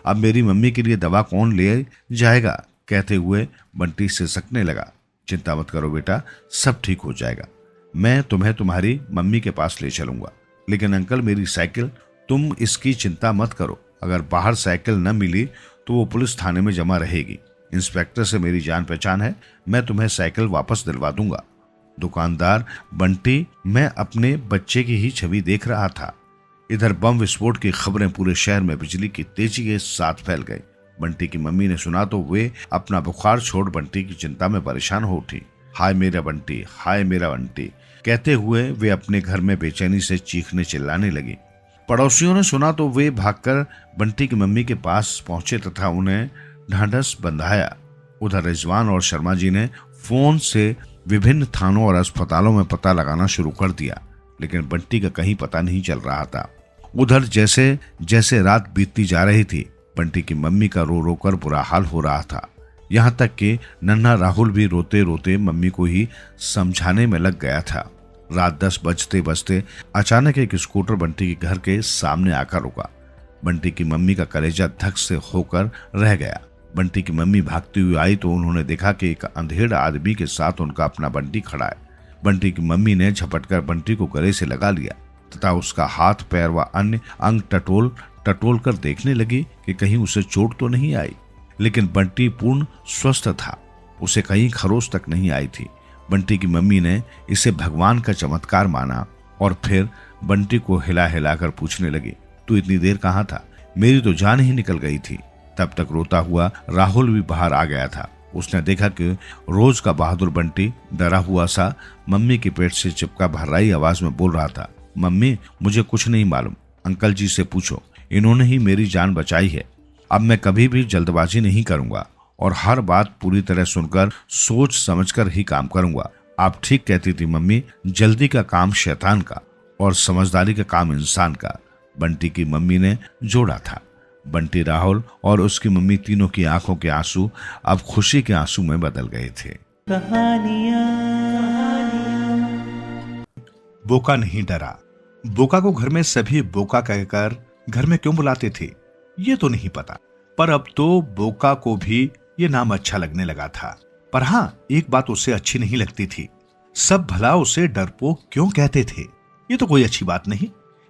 अब मेरी मम्मी के लिए दवा कौन ले जाएगा? कहते हुए बंटी सिसकने लगा। चिंता मत करो बेटा, सब ठीक हो जाएगा। मैं तुम्हें तुम्हारी मम्मी के पास ले चलूंगा। लेकिन अंकल मेरी साइकिल? तुम इसकी चिंता मत करो, अगर बाहर साइकिल न मिली तो वो पुलिस थाने में जमा रहेगी। इंस्पेक्टर से मेरी जान पहचान है, मैं तुम्हें साइकिल वापस दिलवा दूंगा। दुकानदार, बंटी मैं अपने बच्चे की ही छवि देख रहा था। इधर बम विस्फोट की खबरें पूरे शहर में बिजली की तेजी के साथ फैल गई। बंटी की मम्मी ने सुना तो वे अपना बुखार छोड़ बंटी की चिंता में परेशान हो उठी। हाय मेरा बंटी, हाय मेरा बंटी कहते हुए वे अपने घर में बेचैनी से चीखने चिल्लाने लगी। पड़ोसियों ने सुना तो वे भागकर बंटी की मम्मी के पास पहुंचे तथा उन्हें ढांढस बंधाया। उधर रिजवान और शर्मा जी ने फोन से विभिन्न थानों और अस्पतालों में पता लगाना शुरू कर दिया, लेकिन बंटी का कहीं पता नहीं चल रहा था। उधर जैसे जैसे रात बीतती जा रही थी, बंटी की मम्मी का रो रो कर बुरा हाल हो रहा था। यहाँ तक कि नन्हा राहुल भी रोते रोते मम्मी को ही समझाने में लग गया था। रात 10 बजते बजते अचानक एक स्कूटर बंटी के घर के सामने आकर रुका। बंटी की मम्मी का कलेजा धक से होकर रह गया। बंटी की मम्मी भागती हुई आई तो उन्होंने देखा कि एक अंधेड़ आदमी के साथ उनका अपना बंटी खड़ा है। बंटी की मम्मी ने झपटकर बंटी को गले से लगा लिया तथा उसका हाथ पैर व अन्य अंग टटोल कर देखने लगी कि कहीं उसे चोट तो नहीं आई। लेकिन बंटी पूर्ण स्वस्थ था, उसे कहीं खरोच तक नहीं आई थी। बंटी की मम्मी ने इसे भगवान का चमत्कार माना और फिर बंटी को हिला हिलाकर पूछने लगी, तू इतनी देर कहाँ था? मेरी तो जान ही निकल गई थी। तब तक रोता हुआ राहुल भी बाहर आ गया था। उसने देखा कि रोज का बहादुर बंटी डरा हुआ सा मम्मी के पेट से चिपका भर्राई आवाज में बोल रहा था, मम्मी मुझे कुछ नहीं मालूम, अंकल जी से पूछो, इन्होंने ही मेरी जान बचाई है। अब मैं कभी भी जल्दबाजी नहीं करूंगा और हर बात पूरी तरह सुनकर सोच समझकर ही काम करूंगा। आप ठीक कहती थी मम्मी, जल्दी का काम शैतान का और समझदारी का काम इंसान का, बंटी की मम्मी ने जोड़ा था। बंटी, राहुल और उसकी मम्मी तीनों की आंखों के आंसू अब खुशी के आंसू में बदल गए थे। बोका नहीं डरा। बोका को घर में सभी बोका कहकर घर में क्यों बुलाते थे ये तो नहीं पता, पर अब तो बोका को भी ये नाम अच्छा लगने लगा था। पर हाँ, एक बात उसे अच्छी नहीं लगती थी, सब भला उसे डरपोक क्यों कहते थे। ये तो कोई अच्छी बात नहीं।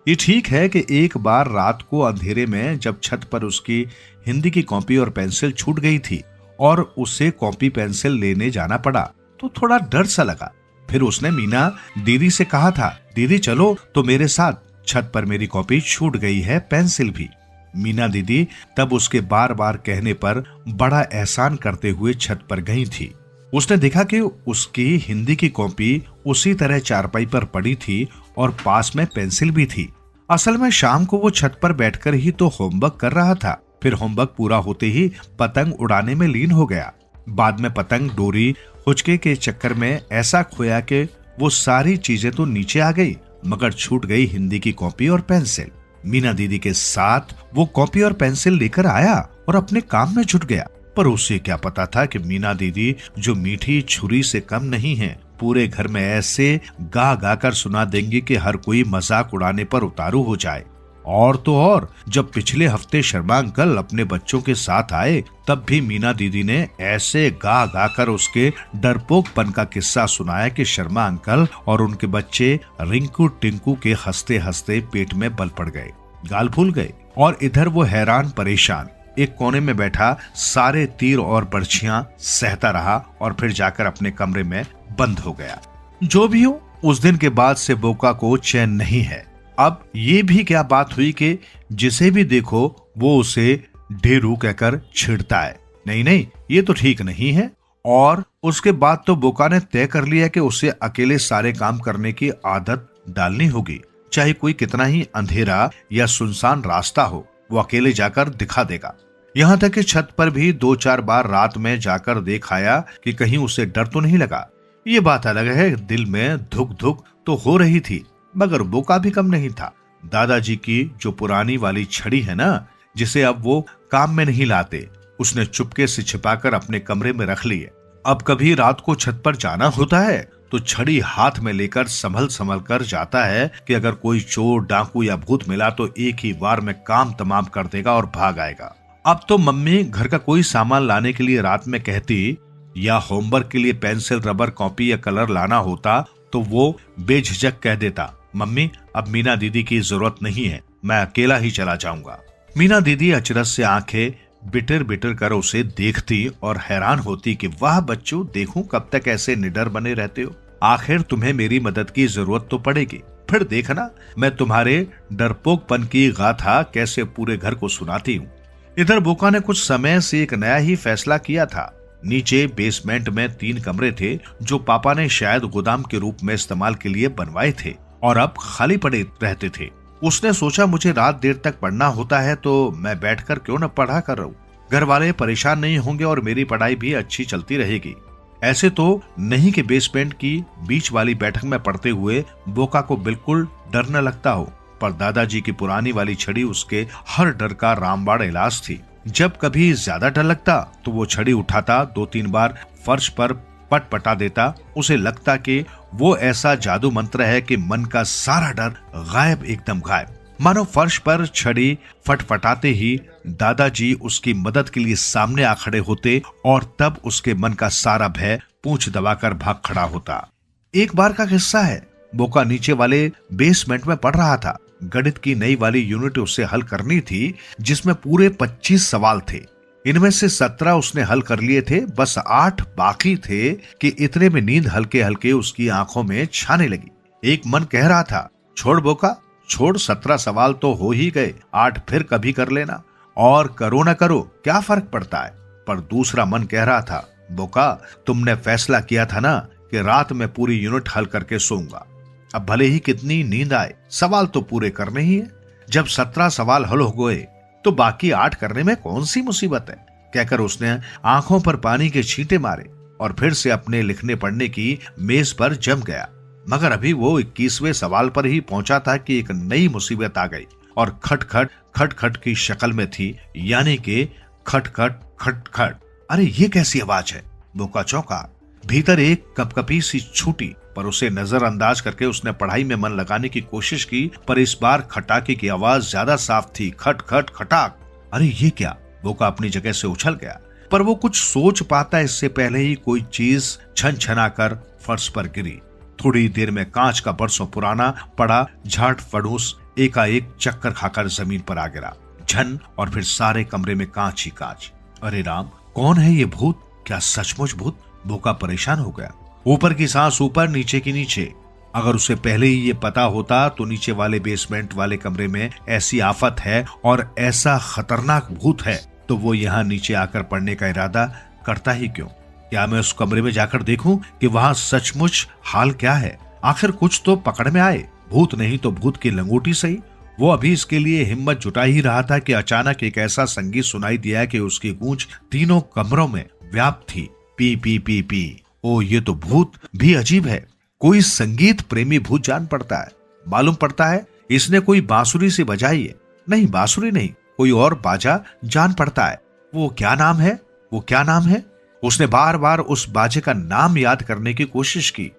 ये ठीक है कि एक बार रात को अंधेरे में जब छत पर उसकी हिंदी की कॉपी और पेंसिल छूट गई थी और उसे कॉपी पेंसिल लेने जाना पड़ा तो थोड़ा डर सा लगा। फिर उसने मीना दीदी से कहा था, दीदी चलो तो मेरे साथ, छत पर मेरी कॉपी छूट गई है, पेंसिल भी। मीना दीदी तब उसके बार बार कहने पर बड़ा एहसान करते हुए छत पर गई थी। उसने देखा कि उसकी हिंदी की कॉपी उसी तरह चारपाई पर पड़ी थी और पास में पेंसिल भी थी। असल में शाम को वो छत पर बैठकर ही तो होमवर्क कर रहा था। फिर होमवर्क पूरा होते ही पतंग उड़ाने में लीन हो गया। बाद में पतंग डोरी हुचके के चक्कर में ऐसा खोया कि वो सारी चीजें तो नीचे आ गई, मगर छूट गई हिंदी की कॉपी और पेंसिल। मीना दीदी के साथ वो कॉपी और पेंसिल लेकर आया और अपने काम में जुट गया। पर उसे क्या पता था कि मीना दीदी जो मीठी छुरी से कम नहीं है, पूरे घर में ऐसे गा गा कर सुना देंगी कि हर कोई मजाक उड़ाने पर उतारू हो जाए। और तो और जब पिछले हफ्ते शर्मा अंकल अपने बच्चों के साथ आए तब भी मीना दीदी ने ऐसे गा गा कर उसके डरपोकपन का किस्सा सुनाया कि शर्मा अंकल और उनके बच्चे रिंकू टिंकू के हंसते हंसते पेट में बल पड़ गए, गाल फूल गए। और इधर वो हैरान परेशान एक कोने में बैठा सारे तीर और बर्छियां सहता रहा और फिर जाकर अपने कमरे में बंद हो गया। जो भी हो, उस दिन के बाद से बोका को चैन नहीं है। अब ये भी क्या बात हुई कि जिसे भी देखो वो उसे ढेरू कहकर छेड़ता है। नहीं नहीं, ये तो ठीक नहीं है। और उसके बाद तो बोका ने तय कर लिया कि उसे अकेले सारे काम करने की आदत डालनी होगी, चाहे कोई कितना ही अंधेरा या सुनसान रास्ता हो, वो अकेले जाकर दिखा देगा। यहाँ तक कि छत पर भी 2-4 बार रात में जाकर देख आया कि कहीं उसे डर तो नहीं लगा। ये बात अलग है, दिल में धुक धुक तो हो रही थी, मगर बोका भी कम नहीं था। दादाजी की जो पुरानी वाली छड़ी है ना, जिसे अब वो काम में नहीं लाते, उसने चुपके से छिपाकर अपने कमरे में रख ली है। अब कभी रात को छत पर जाना होता है तो छड़ी हाथ में लेकर संभल संभल कर जाता है कि अगर कोई चोर, डाकू या भूत मिला तो एक ही बार में काम तमाम कर देगा और भाग आएगा। अब तो मम्मी घर का कोई सामान लाने के लिए रात में कहती या होमवर्क के लिए पेंसिल, रबर, कॉपी या कलर लाना होता तो वो बेझिझक कह देता, मम्मी अब मीना दीदी की जरूरत नहीं है, मैं अकेला ही चला जाऊंगा। मीना दीदी अचरज से आंखें बिटर बिटर कर उसे देखती और हैरान होती कि वाह बच्चों, देखूं कब तक ऐसे निडर बने रहते हो, आखिर तुम्हें मेरी मदद की जरूरत तो पड़ेगी, फिर देखना मैं तुम्हारे डरपोकपन की गाथा कैसे पूरे घर को सुनाती हूँ। इधर बोका ने कुछ समय से एक नया ही फैसला किया था। नीचे बेसमेंट में 3 कमरे थे जो पापा ने शायद गोदाम के रूप में इस्तेमाल के लिए बनवाए थे और अब खाली पड़े रहते थे। उसने सोचा मुझे रात देर तक पढ़ना होता है तो मैं बैठकर क्यों न पढ़ा कर रहूं, घर वाले परेशान नहीं होंगे और मेरी पढ़ाई भी अच्छी चलती रहेगी। ऐसे तो नहीं कि बेसमेंट की बीच वाली बैठक में पढ़ते हुए बोका को बिल्कुल डर न लगता हो, पर दादाजी की पुरानी वाली छड़ी उसके हर डर का रामबाण इलाज थी। जब कभी ज्यादा डर लगता तो वो छड़ी उठाता, 2-3 बार फर्श पर पटपटा देता। उसे लगता कि वो ऐसा जादू मंत्र है कि मन का सारा डर गायब, एकदम गायब। मानो फर्श पर छड़ी फटफटाते ही दादाजी उसकी मदद के लिए सामने आ खड़े होते और तब उसके मन का सारा भय पूंछ दबाकर भाग खड़ा होता। एक बार का किस्सा है, बोका नीचे वाले बेसमेंट में पढ़ रहा था। गणित की नई वाली यूनिट उसे हल करनी थी जिसमें पूरे 25 सवाल थे। इनमें से 17 उसने हल कर लिए थे, बस 8 बाकी थे कि इतने में नींद हल्के हल्के उसकी आंखों में छाने लगी। एक मन कह रहा था, छोड़ बोका छोड़, 17 सवाल तो हो ही गए, 8 फिर कभी कर लेना, और करो ना करो क्या फर्क पड़ता है। पर दूसरा मन कह रहा था, बोका तुमने फैसला किया था ना कि रात में पूरी यूनिट हल करके सोऊंगा, अब भले ही कितनी नींद आए सवाल तो पूरे करने ही है। जब 17 सवाल हल हो गए तो बाकी 8 करने में कौन सी मुसीबत है, कहकर उसने आंखों पर पानी के छींटे मारे। और फिर से अपने लिखने पढ़ने की मेज पर जम गया। मगर अभी वो 21वें सवाल पर ही पहुंचा था कि एक नई मुसीबत आ गई और खटखट खटखट की शक्ल में थी, यानी कि खटखट खटखट। अरे ये कैसी आवाज है? बोका चौंका। भीतर एक कपकपी सी छूटी, पर उसे नजरअंदाज करके उसने पढ़ाई में मन लगाने की कोशिश की, पर इस बार खटाके की आवाज ज्यादा साफ थी, खट खट खटाक। अरे ये क्या? बोका अपनी जगह से उछल गया, पर वो कुछ सोच पाता इससे पहले ही कोई चीज छन छना कर फर्श पर गिरी। थोड़ी देर में कांच का बरसों पुराना पड़ा झाट फड़ूस एकाएक चक्कर खाकर जमीन पर आ गिरा, झन, और फिर सारे कमरे में कांच ही कांच। अरे राम, कौन है ये भूत? क्या सचमुच भूत? बोका परेशान हो गया। ऊपर की सांस ऊपर, नीचे की नीचे। अगर उसे पहले ही ये पता होता तो नीचे वाले बेसमेंट वाले कमरे में ऐसी आफत है और ऐसा खतरनाक भूत है तो वो यहाँ नीचे आकर पढ़ने का इरादा करता ही क्यों? क्या मैं उस कमरे में जाकर देखूं कि वहां सचमुच हाल क्या है? आखिर कुछ तो पकड़ में आए। भूत नहीं तो भूत की लंगोटी सही। वो अभी इसके लिए हिम्मत जुटा ही रहा था कि अचानक एक ऐसा संगीत सुनाई दिया कि उसकी गूंज तीनों कमरों में व्याप्त थी। पी पी पी पी। ओ, ये तो भूत भी अजीब है। कोई संगीत प्रेमी भूत जान पड़ता है। मालूम पड़ता है इसने कोई बांसुरी से बजाई है। नहीं, बांसुरी नहीं, कोई और बाजा जान पड़ता है। वो क्या नाम है? वो क्या नाम है? उसने बार बार उस बाजे का नाम याद करने की कोशिश की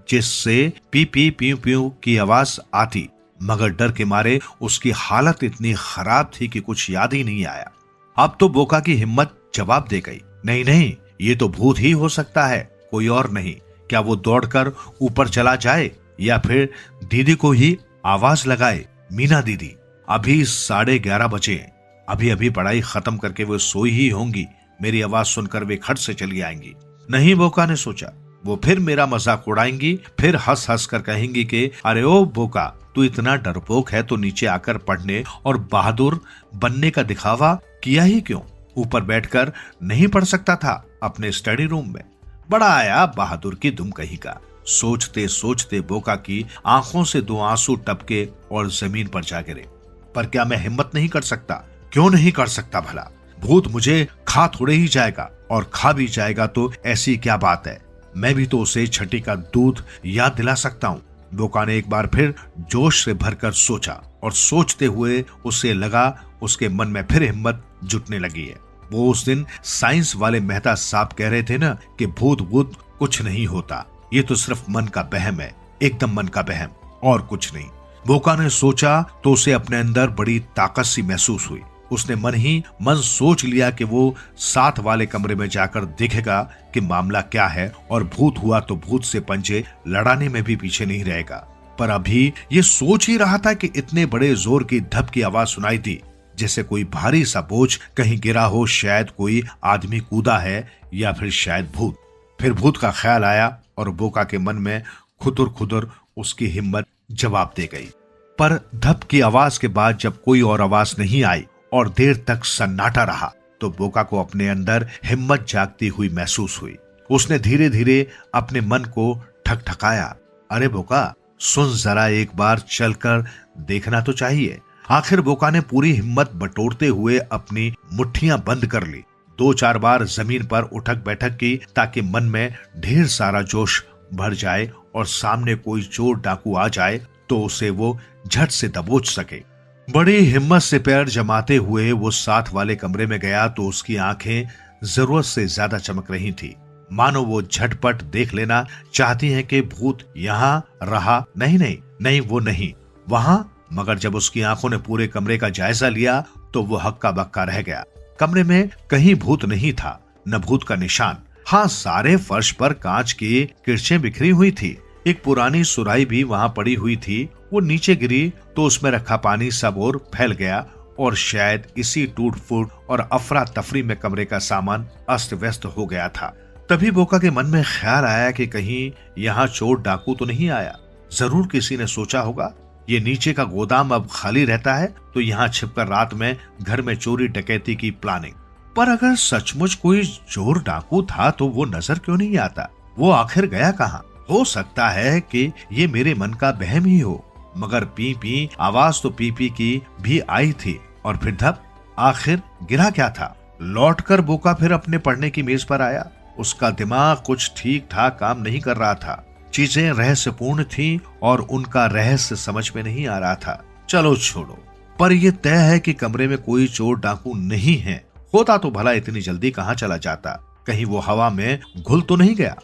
जिससे पी पी प्यू प्यू की आवाज आती, मगर डर के मारे उसकी हालत इतनी खराब थी कि कुछ याद ही नहीं आया। अब तो बोका की हिम्मत जवाब दे गई, नहीं नहीं, ये तो भूत ही हो सकता है, कोई और नहीं। क्या वो दौड़कर ऊपर चला जाए या फिर दीदी को ही आवाज लगाए, मीना दीदी। अभी 11:30 बजे, अभी अभी पढ़ाई खत्म करके वो सोई ही होंगी। मेरी आवाज सुनकर वे खट से चली आएंगी। नहीं, बोका ने सोचा, वो फिर मेरा मजाक उड़ाएंगी, फिर हंस हंस कर कहेंगी कि अरे ओ बोका, तू इतना डरपोक है तो नीचे आकर पढ़ने और बहादुर बनने का दिखावा किया ही क्यों? ऊपर बैठकर नहीं पढ़ सकता था अपने स्टडी रूम में? बड़ा आया बहादुर की दुम कहीं का। सोचते सोचते बोका की आंखों से 2 आंसू टपके और जमीन पर जा गिरे। पर क्या मैं हिम्मत नहीं कर सकता? क्यों नहीं कर सकता भला? भूत मुझे खा थोड़े ही जाएगा, और खा भी जाएगा तो ऐसी क्या बात है? मैं भी तो उसे छठी का दूध याद दिला सकता हूँ। बोका ने एक बार फिर जोश से भरकर सोचा, और सोचते हुए उसे लगा उसके मन में फिर हिम्मत जुटने लगी है। वो उस दिन साइंस वाले मेहता साहब कह रहे थे ना कि भूत भूत कुछ नहीं होता, ये तो सिर्फ मन का बहम है, एकदम मन का बहम, और कुछ नहीं। बोका ने सोचा तो उसे अपने अंदर बड़ी ताकत सी महसूस हुई। उसने मन ही मन सोच लिया कि वो साथ वाले कमरे में जाकर देखेगा कि मामला क्या है, और भूत हुआ तो भूत से पंजे लड़ाने में भी पीछे नहीं रहेगा। पर अभी ये सोच ही रहा था कि इतने बड़े जोर की धप की आवाज सुनाई दी, जैसे कोई भारी सा बोझ कहीं गिरा हो। शायद कोई आदमी कूदा है या फिर शायद भूत। फिर भूत का ख्याल आया और बोका के मन में खुदुर खुदुर उसकी हिम्मत जवाब दे गई। पर धप की आवाज के बाद जब कोई और आवाज नहीं आई और देर तक सन्नाटा रहा तो बोका को अपने अंदर हिम्मत जागती हुई महसूस हुई। उसने धीरे धीरे अपने मन को ठकठकाया, अरे बोका सुन, जरा एक बार चलकर देखना तो चाहिए। आखिर बोका ने पूरी हिम्मत बटोरते हुए अपनी मुट्ठियां बंद कर ली। 2-4 बार जमीन पर उठक बैठक की ताकि मन में ढेर सारा जोश भर जाए और सामने कोई चोर डाकू आ जाए तो उसे वो झट से दबोच सके। बड़ी हिम्मत से पैर जमाते हुए वो साथ वाले कमरे में गया तो उसकी आंखें जरूरत से ज्यादा चमक रही थी, मानो वो झटपट देख लेना चाहती हैं कि भूत यहाँ रहा। नहीं नहीं नहीं, वो नहीं वहां। मगर जब उसकी आंखों ने पूरे कमरे का जायजा लिया तो वो हक्का बक्का रह गया। कमरे में कहीं भूत नहीं था, न भूत का निशान। हाँ, सारे फर्श पर कांच की किरचें बिखरी हुई थी। एक पुरानी सुराही भी वहां पड़ी हुई थी। वो नीचे गिरी तो उसमें रखा पानी सब ओर फैल गया और शायद इसी टूट फूट और अफरा तफरी में कमरे का सामान अस्त व्यस्त हो गया था। तभी बोका के मन में ख्याल आया कि कहीं यहाँ चोर डाकू तो नहीं आया। जरूर किसी ने सोचा होगा ये नीचे का गोदाम अब खाली रहता है तो यहाँ छिपकर रात में घर में चोरी डकैती की प्लानिंग। पर अगर सचमुच कोई चोर डाकू था तो वो नजर क्यों नहीं आता? वो आखिर गया कहाँ? हो सकता है कि ये मेरे मन का बहम ही हो। मगर पी पी आवाज तो पी पी की भी आई थी, और फिर धप। आखिर गिरा क्या था? लौटकर बोका फिर अपने पढ़ने की मेज पर आया। उसका दिमाग कुछ ठीक ठाक काम नहीं कर रहा था। चीजें रहस्यपूर्ण थीं और उनका रहस्य समझ में नहीं आ रहा था। चलो छोड़ो, पर यह तय है कि कमरे में कोई चोर डाकू नहीं है। होता तो भला इतनी जल्दी कहाँ चला जाता, कहीं वो हवा में घुल तो नहीं गया।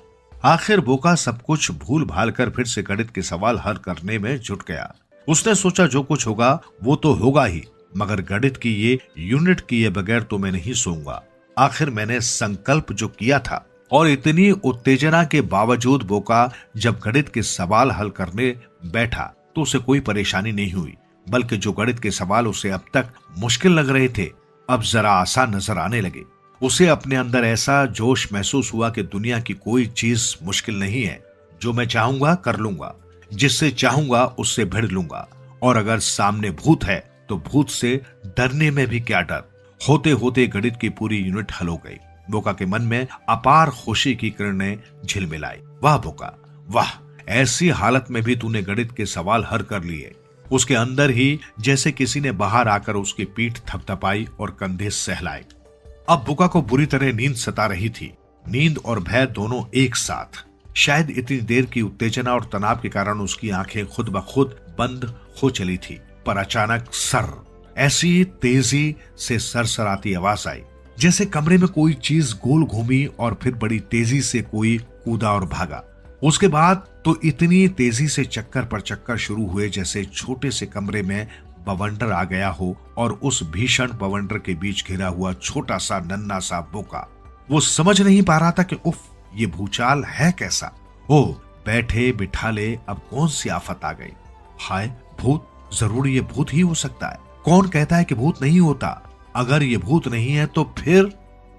आखिर बोका सब कुछ भूल भाल कर फिर से गणित के सवाल हल करने में जुट गया। उसने सोचा जो कुछ होगा वो तो होगा ही, मगर गणित की ये यूनिट किए बगैर तो मैं नहीं सोऊंगा। आखिर मैंने संकल्प जो किया था। और इतनी उत्तेजना के बावजूद बोका जब गणित के सवाल हल करने बैठा तो उसे कोई परेशानी नहीं हुई, बल्कि जो गणित के सवाल उसे अब तक मुश्किल लग रहे थे अब जरा आसान नजर आने लगे। उसे अपने अंदर ऐसा जोश महसूस हुआ कि दुनिया की कोई चीज मुश्किल नहीं है। जो मैं चाहूंगा कर लूंगा, जिससे चाहूंगा उससे भिड़ लूंगा, और अगर सामने भूत है तो भूत से डरने में भी क्या डर। होते होते गणित की पूरी यूनिट हल हो गई। बोका के मन में अपार खुशी की किरणें झिलमिलाई। वाह बोका वाह, ऐसी हालत में भी तूने गणित के सवाल हल कर लिए। उसके अंदर ही जैसे किसी ने बाहर आकर उसकी पीठ थपथपाई और कंधे सहलाए। अब बोका को बुरी तरह नींद सता रही थी, नींद और भय दोनों एक साथ। शायद इतनी देर की उत्तेजना और तनाव के कारण उसकी आंखें खुद ब खुद बंद हो चली थी। पर अचानक सर ऐसी तेजी से सरसराती आवाज आई जैसे कमरे में कोई चीज गोल घूमी और फिर बड़ी तेजी से कोई कूदा और भागा। उसके बाद तो इतनी तेजी से चक्कर पर चक्कर शुरू हुए जैसे छोटे से कमरे में बवंडर आ गया हो और उस भीषण बवंडर के बीच घिरा हुआ छोटा सा नन्हा सा बोका। वो समझ नहीं पा रहा था कि उफ, ये भूचाल है कैसा। ओ बैठे बिठाले अब कौन सी आफत आ गई। हाय भूत, जरूर ये भूत ही हो सकता है। कौन कहता है कि भूत नहीं होता। अगर ये भूत नहीं है तो फिर।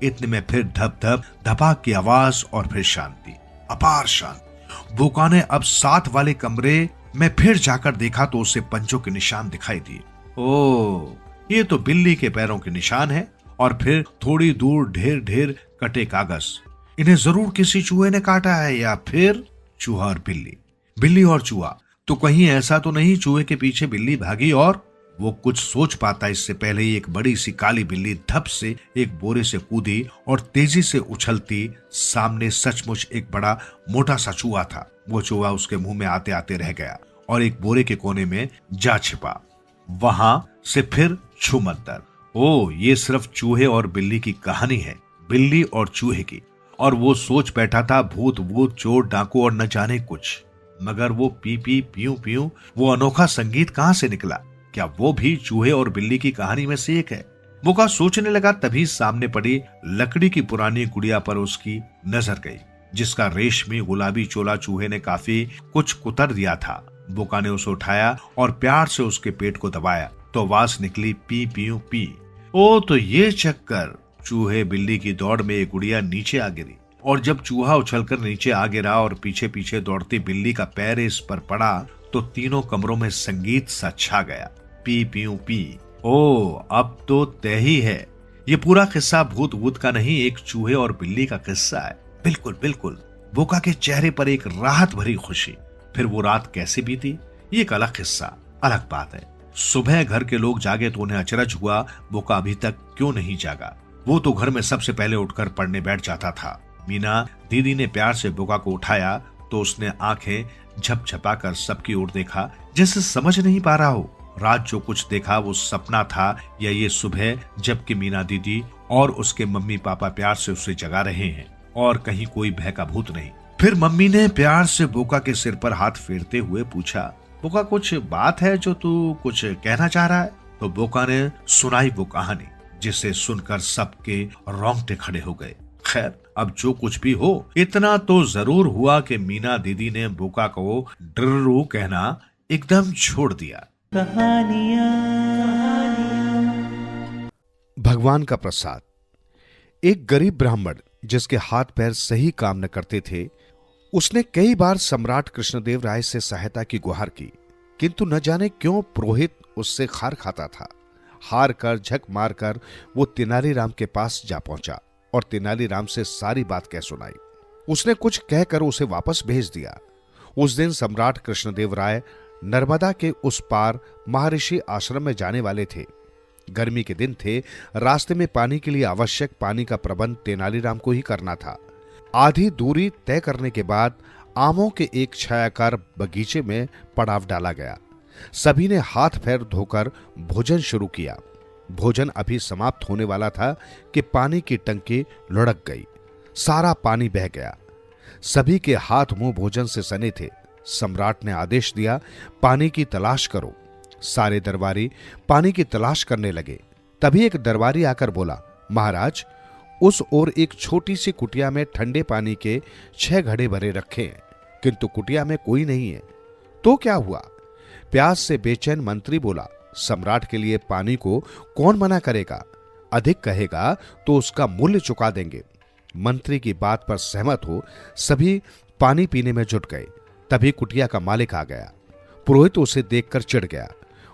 इतने में फिर धप धप धपाक की आवाज और फिर शांति, अपार शांति। बोका ने अब साथ वाले कमरे में फिर जाकर देखा तो उसे पंजों के निशान दिखाई दिए। ओ, ये तो बिल्ली के पैरों के निशान है। और फिर थोड़ी दूर ढेर ढेर कटे कागज। इन्हें जरूर किसी चूहे ने काटा है, या फिर चूहा और बिल्ली। बिल्ली और चूहा, तो कहीं ऐसा तो नहीं चूहे के पीछे बिल्ली भागी और। वो कुछ सोच पाता इससे पहले ही एक बड़ी सी काली बिल्ली धप से एक बोरे से कूदी और तेजी से उछलती सामने सचमुच एक बड़ा मोटा सा चूहा था। वो चूहा उसके मुंह में आते आते रह गया और एक बोरे के कोने में जा छिपा। वहां से फिर छूमंतर। ओ, ये सिर्फ चूहे और बिल्ली की कहानी है, बिल्ली और चूहे की। और वो सोच बैठा था भूत वूत चोर डाकू और न जाने कुछ। मगर वो पी पी प्यू प्यू, वो अनोखा संगीत कहां से निकला। क्या वो भी चूहे और बिल्ली की कहानी में से एक है। बोका सोचने लगा, तभी सामने पड़ी लकड़ी की पुरानी गुड़िया पर उसकी नजर गई, जिसका रेशमी गुलाबी चोला चूहे ने काफी कुछ कुतर दिया था। बोका ने उसे उठाया और प्यार से उसके पेट को दबाया तो आवाज निकली, पी पी पी। ओ, तो ये चक्कर। चूहे बिल्ली की दौड़ में एक गुड़िया नीचे आ गिरी और जब चूहा उछलकर नीचे आ गिरा और पीछे पीछे दौड़ती बिल्ली का पैर इस पर पड़ा तो तीनों कमरों में संगीत सा छा गया। पी पी पी। ओ, अब तो तय ही है। ये पूरा किस्सा भूत वूत का नहीं, एक चूहे और बिल्ली का किस्सा है। बिल्कुल बिल्कुल। बोका के चेहरे पर एक राहत भरी खुशी। फिर वो रात कैसे बीती ये एक अलग किस्सा, अलग बात है। सुबह घर के लोग जागे तो उन्हें अचरज हुआ, बोका अभी तक क्यों नहीं जागा। वो तो घर में सबसे पहले उठकर पढ़ने बैठ जाता था। मीना दीदी ने प्यार से बोका को उठाया तो उसने आंखें झपझपाकर सबकी ओर देखा, जैसे समझ नहीं पा रहा हो रात जो कुछ देखा वो सपना था या ये सुबह, जबकि मीना दीदी और उसके मम्मी पापा प्यार से उसे जगा रहे हैं और कहीं कोई भय का भूत नहीं। फिर मम्मी ने प्यार से बोका के सिर पर हाथ फेरते हुए पूछा, बोका कुछ बात है जो तू कुछ कहना चाह रहा है। तो बोका ने सुनाई वो कहानी, जिसे सुनकर सबके रोंगटे खड़े हो गए। खैर, अब जो कुछ भी हो, इतना तो जरूर हुआ कि मीना दीदी ने बोका को ड्रू कहना एकदम छोड़ दिया। भगवान का प्रसाद। एक गरीब ब्राह्मण जिसके हाथ पैर सही काम न करते थे, उसने कई बार सम्राट कृष्णदेव राय से सहायता की गुहार की, किंतु न जाने क्यों पुरोहित उससे खार खाता था। हार कर झक मारकर वो तेनालीराम के पास जा पहुंचा और तेनालीराम से सारी बात कह सुनाई। उसने कुछ कहकर उसे वापस भेज दिया। उस दिन सम्राट कृष्णदेव राय नर्मदा के उस पार महर्षि आश्रम में जाने वाले थे। गर्मी के दिन थे, रास्ते में पानी के लिए आवश्यक पानी का प्रबंध तेनालीराम को ही करना था। आधी दूरी तय करने के बाद आमों के एक छायाकार बगीचे में पड़ाव डाला गया। सभी ने हाथ पैर धोकर भोजन शुरू किया। भोजन अभी समाप्त होने वाला था कि पानी की टंकी लुढ़क गई। सारा पानी बह गया। सभी के हाथ मुंह भोजन से सने थे। सम्राट ने आदेश दिया, पानी की तलाश करो। सारे दरबारी पानी की तलाश करने लगे। तभी एक दरबारी आकर बोला, महाराज, उस ओर एक छोटी सी कुटिया में ठंडे पानी के 6 घड़े भरे रखे हैं, किंतु कुटिया में कोई नहीं है। तो क्या हुआ? प्यास से बेचैन मंत्री बोला, सम्राट के लिए पानी को कौन मना करेगा? अधिक कहेगा तो उसका मूल्य चुका देंगे। मंत्री की बात पर सहमत हो सभी पानी पीने में जुट गए। तभी कुटिया का मालिक आ गया। पुरोहित उसे देखकर चिढ़ गया।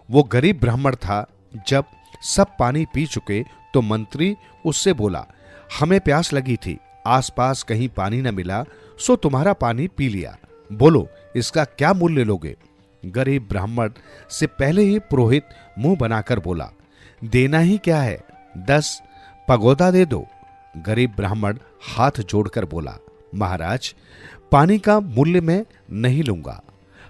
वो गरीब ब्राह्मण था। जब सब पानी पी चुके तो मंत्री उससे बोला, हमें प्यास लगी थी, आसपास कहीं पानी न मिला, सो तुम्हारा पानी पी लिया। बोलो, इसका क्या मूल्य लोगे? गरीब ब्राह्मण से पहले ही पुरोहित मुंह बनाकर बोला, देना ही क्या है, 10 पगोदा दे दो। गरीब ब्राह्मण हाथ जोड़कर बोला, महाराज, पानी का मूल्य मैं नहीं लूंगा।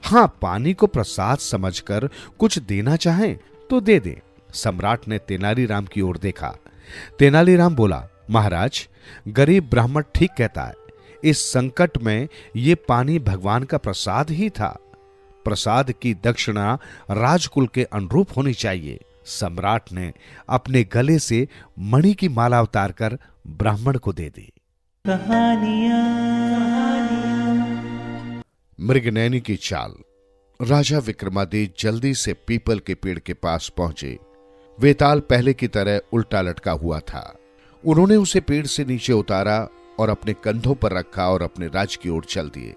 हां, पानी को प्रसाद समझकर कुछ देना चाहें तो दे दें। सम्राट ने तेनालीराम की ओर देखा। तेनालीराम बोला, महाराज, गरीब ब्राह्मण ठीक कहता है। इस संकट में ये पानी भगवान का प्रसाद ही था। प्रसाद की दक्षिणा राजकुल के अनुरूप होनी चाहिए। सम्राट ने अपने गले से मणि की माला उतारकर ब्राह्मण को दे दी। मृगनयनी की चाल। राजा विक्रमादित्य जल्दी से पीपल के पेड़ के पास पहुंचे। वेताल पहले की तरह उल्टा लटका हुआ था। उन्होंने उसे पेड़ से नीचे उतारा और अपने कंधों पर रखा और अपने राज्य की ओर चल दिए।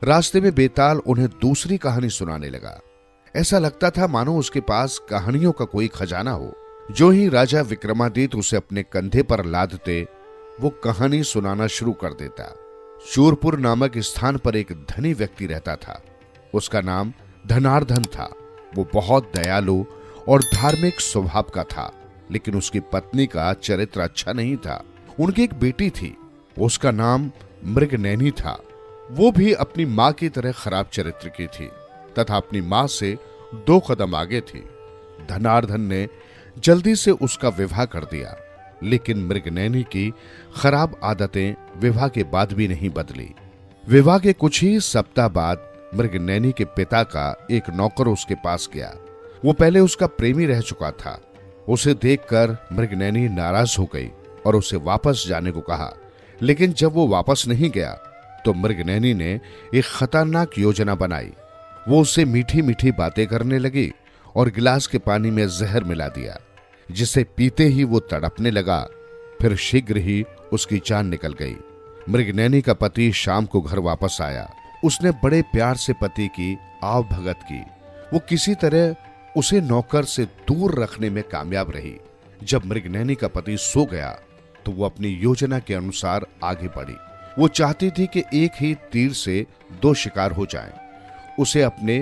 रास्ते में बेताल उन्हें दूसरी कहानी सुनाने लगा। ऐसा लगता था मानो उसके पास कहानियों का कोई खजाना हो। जो ही राजा विक्रमादित्य उसे अपने कंधे पर लादते, वो कहानी सुनाना शुरू कर देता। शूरपुर नामक स्थान पर एक धनी व्यक्ति रहता था। उसका नाम धनार्दन था। वो बहुत दयालु और धार्मिक स्वभाव का था, लेकिन उसकी पत्नी का चरित्र अच्छा नहीं था। उनकी एक बेटी थी, उसका नाम मृगनयनी था। वो भी अपनी मां की तरह खराब चरित्र की थी तथा अपनी मां से 2 कदम आगे थी। धनार्दन ने जल्दी से उसका विवाह कर दिया, लेकिन मृगनयनी की खराब आदतें विवाह के बाद भी नहीं बदली। विवाह के कुछ ही सप्ताह बाद मृगनयनी के पिता का एक नौकर उसके पास गया। वो पहले उसका प्रेमी रह चुका था। उसे देखकर मृगनयनी नाराज हो गई और उसे वापस जाने को कहा, लेकिन जब वो वापस नहीं गया तो मृगनयनी ने एक खतरनाक योजना बनाई। वो उससे मीठी मीठी बातें करने लगी और गिलास के पानी में जहर मिला दिया, जिसे पीते ही वो तड़पने लगा। फिर शीघ्र ही उसकी जान निकल गई। मृगनयनी का पति शाम को घर वापस आया। उसने बड़े प्यार से पति की आव भगत की। वो किसी तरह उसे नौकर से दूर रखने में कामयाब रही। जब मृगनयनी का पति सो गया तो वो अपनी योजना के अनुसार आगे बढ़ी। वो चाहती थी कि एक ही तीर से 2 शिकार हो जाएं। उसे अपने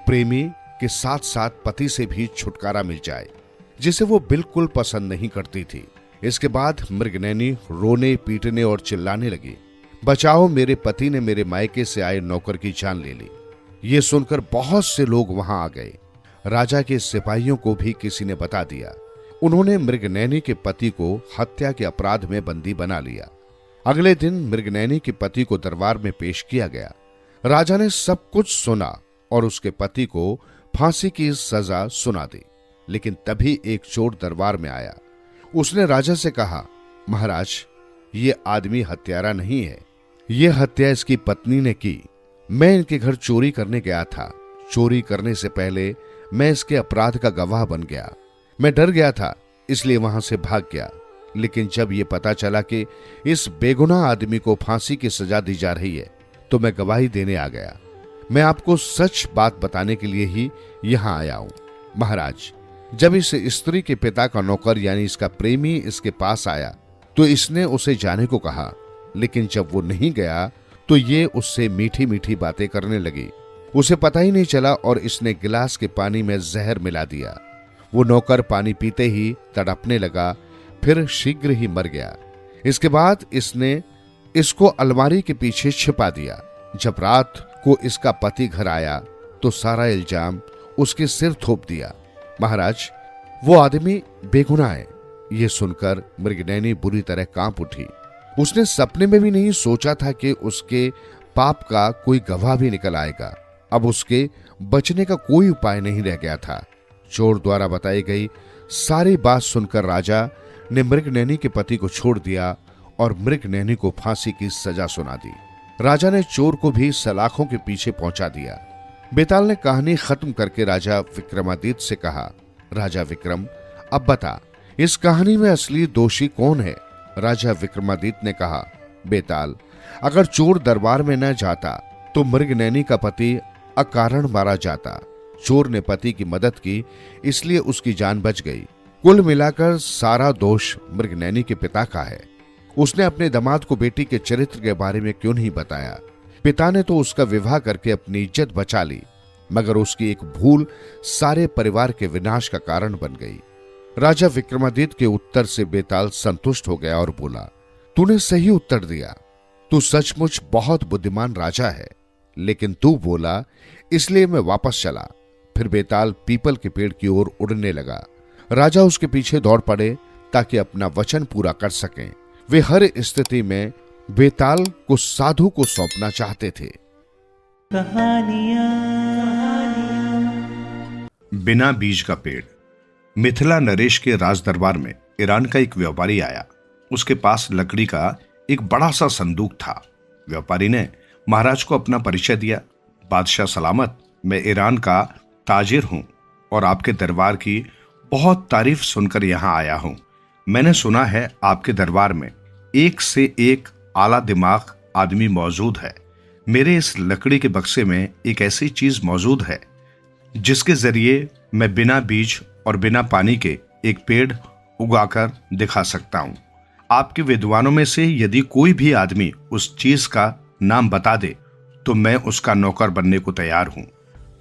प्रेमी के साथ साथ पति से भी छुटकारा मिल जाए, जिसे वो बिल्कुल पसंद नहीं करती थी। इसके बाद मृगनयनी रोने, पीटने और चिल्लाने लगी, बचाओ, मेरे पति ने मेरे मायके से आए नौकर की जान ले ली। ये सुनकर बहुत से लोग वहां आ गए। राजा के सिपाहियों को भी किसी ने बता दिया। उन्होंने मृगनयनी के पति को हत्या के अपराध में बंदी बना लिया। अगले दिन मृगनयनी के पति को दरबार में पेश किया गया। राजा ने सब कुछ सुना और उसके पति को फांसी की सजा सुना दी। लेकिन तभी एक चोर दरबार में आया। उसने राजा से कहा, महाराज, ये आदमी हत्यारा नहीं है। ये हत्या इसकी पत्नी ने की। मैं इनके घर चोरी करने गया था। चोरी करने से पहले मैं इसके अपराध का गवाह बन गया। मैं डर गया था, इसलिए वहां से भाग गया। लेकिन जब यह पता चला कि इस बेगुनाह आदमी को फांसी की सजा दी जा रही है, तो मैं गवाही देने आ गया। मैं आपको सच बात बताने के लिए ही यहां आया हूं। महाराज, जब इस स्त्री के पिता का नौकर यानी इसका प्रेमी इसके पास आया तो इसने उसे जाने को कहा, लेकिन जब वो नहीं गया तो ये उससे मीठी मीठी बातें करने लगी। उसे पता ही नहीं चला और इसने गिलास के पानी में जहर मिला दिया। वो नौकर पानी पीते ही तड़पने लगा, फिर शीघ्र ही मर गया। इसके बाद इसने इसको अलमारी के पीछे छिपा दिया। जब रात को इसका पति घर आया तो सारा इल्जाम उसके सिर थोप दिया। महाराज, वो आदमी बेगुनाह है। ये सुनकर मृगनयनी बुरी तरह कांप उठी। उसने सपने में भी नहीं सोचा था कि उसके पाप का कोई गवाह भी निकल आएगा। अब उसके बचने का कोई उपाय नहीं रह गया था। चोर द्वारा बताई गई सारी बात सुनकर राजा ने मृगनयनी के पति को छोड़ दिया और मृगनयनी को फांसी की सजा सुना दी। राजा ने चोर को भी सलाखों के पीछे पहुंचा दिया। बेताल ने कहानी खत्म करके राजा विक्रमादित्य से कहा, राजा विक्रम, अब बता, इस कहानी में असली दोषी कौन है? राजा विक्रमादित्य ने कहा, बेताल, अगर चोर दरबार में न जाता तो मृगनयनी का पति अकारण मारा जाता। चोर ने पति की मदद की, इसलिए उसकी जान बच गई। कुल मिलाकर सारा दोष मृगनयनी के पिता का है। उसने अपने दामाद को बेटी के चरित्र के बारे में क्यों नहीं बताया? पिता ने तो उसका विवाह करके अपनी इज्जत बचा ली, मगर उसकी एक भूल सारे परिवार के विनाश का कारण बन गई। राजा विक्रमादित्य के उत्तर से बेताल संतुष्ट हो गया और बोला, तूने सही उत्तर दिया। तू सचमुच बहुत बुद्धिमान राजा है, लेकिन तू बोला इसलिए मैं वापस चला। फिर बेताल पीपल के पेड़ की ओर उड़ने लगा। राजा उसके पीछे दौड़ पड़े ताकि अपना वचन पूरा कर सकें। वे हर स्थिति में बेताल को साधु को सौंपना चाहते थे। बिना बीज का पेड़। मिथिला नरेश के राज दरबार में ईरान का एक व्यापारी आया। उसके पास लकड़ी का एक बड़ा सा संदूक था। व्यापारी ने महाराज को अपना परिचय दिया। बादशाह सलामत, मैं ईरान का ताजिर हूं और आपके दरबार की बहुत तारीफ सुनकर यहां आया हूं। मैंने सुना है आपके दरबार में एक से एक आला दिमाग आदमी मौजूद है। मेरे इस लकड़ी के बक्से में एक ऐसी चीज मौजूद है जिसके जरिए मैं बिना बीज और बिना पानी के एक पेड़ उगाकर दिखा सकता हूं। आपके विद्वानों में से यदि कोई भी आदमी उस चीज का नाम बता दे तो मैं उसका नौकर बनने को तैयार हूं।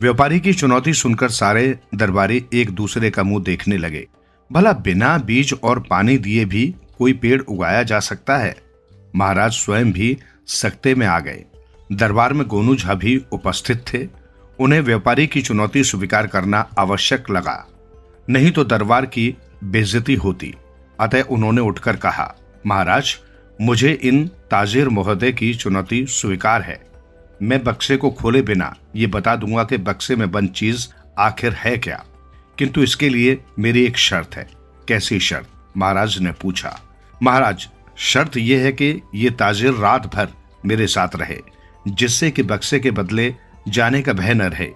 व्यापारी की चुनौती सुनकर सारे दरबारी एक दूसरे का मुंह देखने लगे। भला बिना बीज और पानी दिए भी कोई पेड़ उगाया जा सकता है? महाराज स्वयं भी सकते में आ गए। दरबार में गोनू झा भी उपस्थित थे। उन्हें व्यापारी की चुनौती स्वीकार करना आवश्यक लगा, नहीं तो दरबार की बेइज्जती होती। अतः उन्होंने उठकर कहा, महाराज, मुझे इन ताजिर महोदय की चुनौती स्वीकार है। मैं बक्से को खोले बिना ये बता दूंगा कि बक्से में बंद चीज आखिर है क्या, किंतु इसके लिए मेरी एक शर्त है। कैसी शर्त? महाराज ने पूछा। महाराज, शर्त यह है कि ये ताजिर रात भर मेरे साथ रहे, जिससे कि बक्से के बदले जाने का भय न रहे।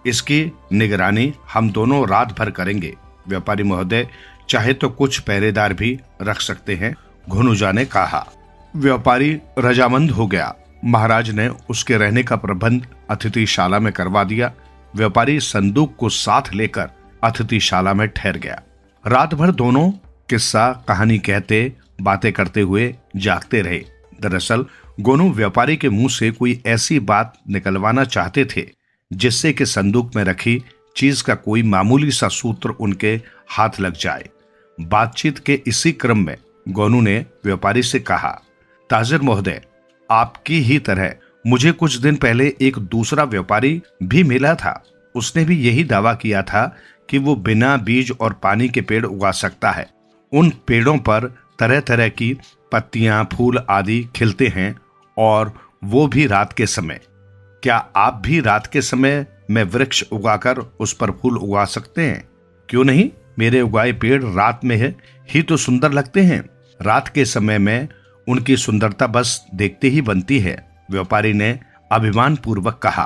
इसकी निगरानी हम दोनों रात भर करेंगे। व्यापारी महोदय चाहे तो कुछ पहरेदार भी रख सकते हैं, घुनुजा ने कहा। व्यापारी रजामंद हो गया। महाराज ने उसके रहने का प्रबंध अतिथिशाला में करवा दिया। व्यापारी संदूक को साथ लेकर अतिथिशाला में ठहर गया। रात भर दोनों किस्सा कहानी कहते, बातें करते हुए जागते रहे। दरअसल गोनू व्यापारी के मुंह से कोई ऐसी बात निकलवाना चाहते थे जिससे कि संदूक में रखी चीज का कोई मामूली सा सूत्र उनके हाथ लग जाए। बातचीत के इसी क्रम में गोनू ने व्यापारी से कहा, ताजिर महोदय, आपकी ही तरह मुझे कुछ दिन पहले एक दूसरा व्यापारी भी मिला था। उसने भी यही दावा किया था कि वो बिना बीज और पानी के पेड़ उगा सकता है। उन पेड़ों पर तरह तरह की पत्तियां, फूल आदि खिलते हैं और वो भी रात के समय। क्या आप भी रात के समय में वृक्ष उगाकर उस पर फूल उगा सकते हैं? क्यों नहीं? मेरे उगाए पेड़ रात में है ही तो सुंदर लगते हैं। रात के समय में उनकी सुंदरता बस देखते ही बनती है, व्यापारी ने अभिमान पूर्वक कहा।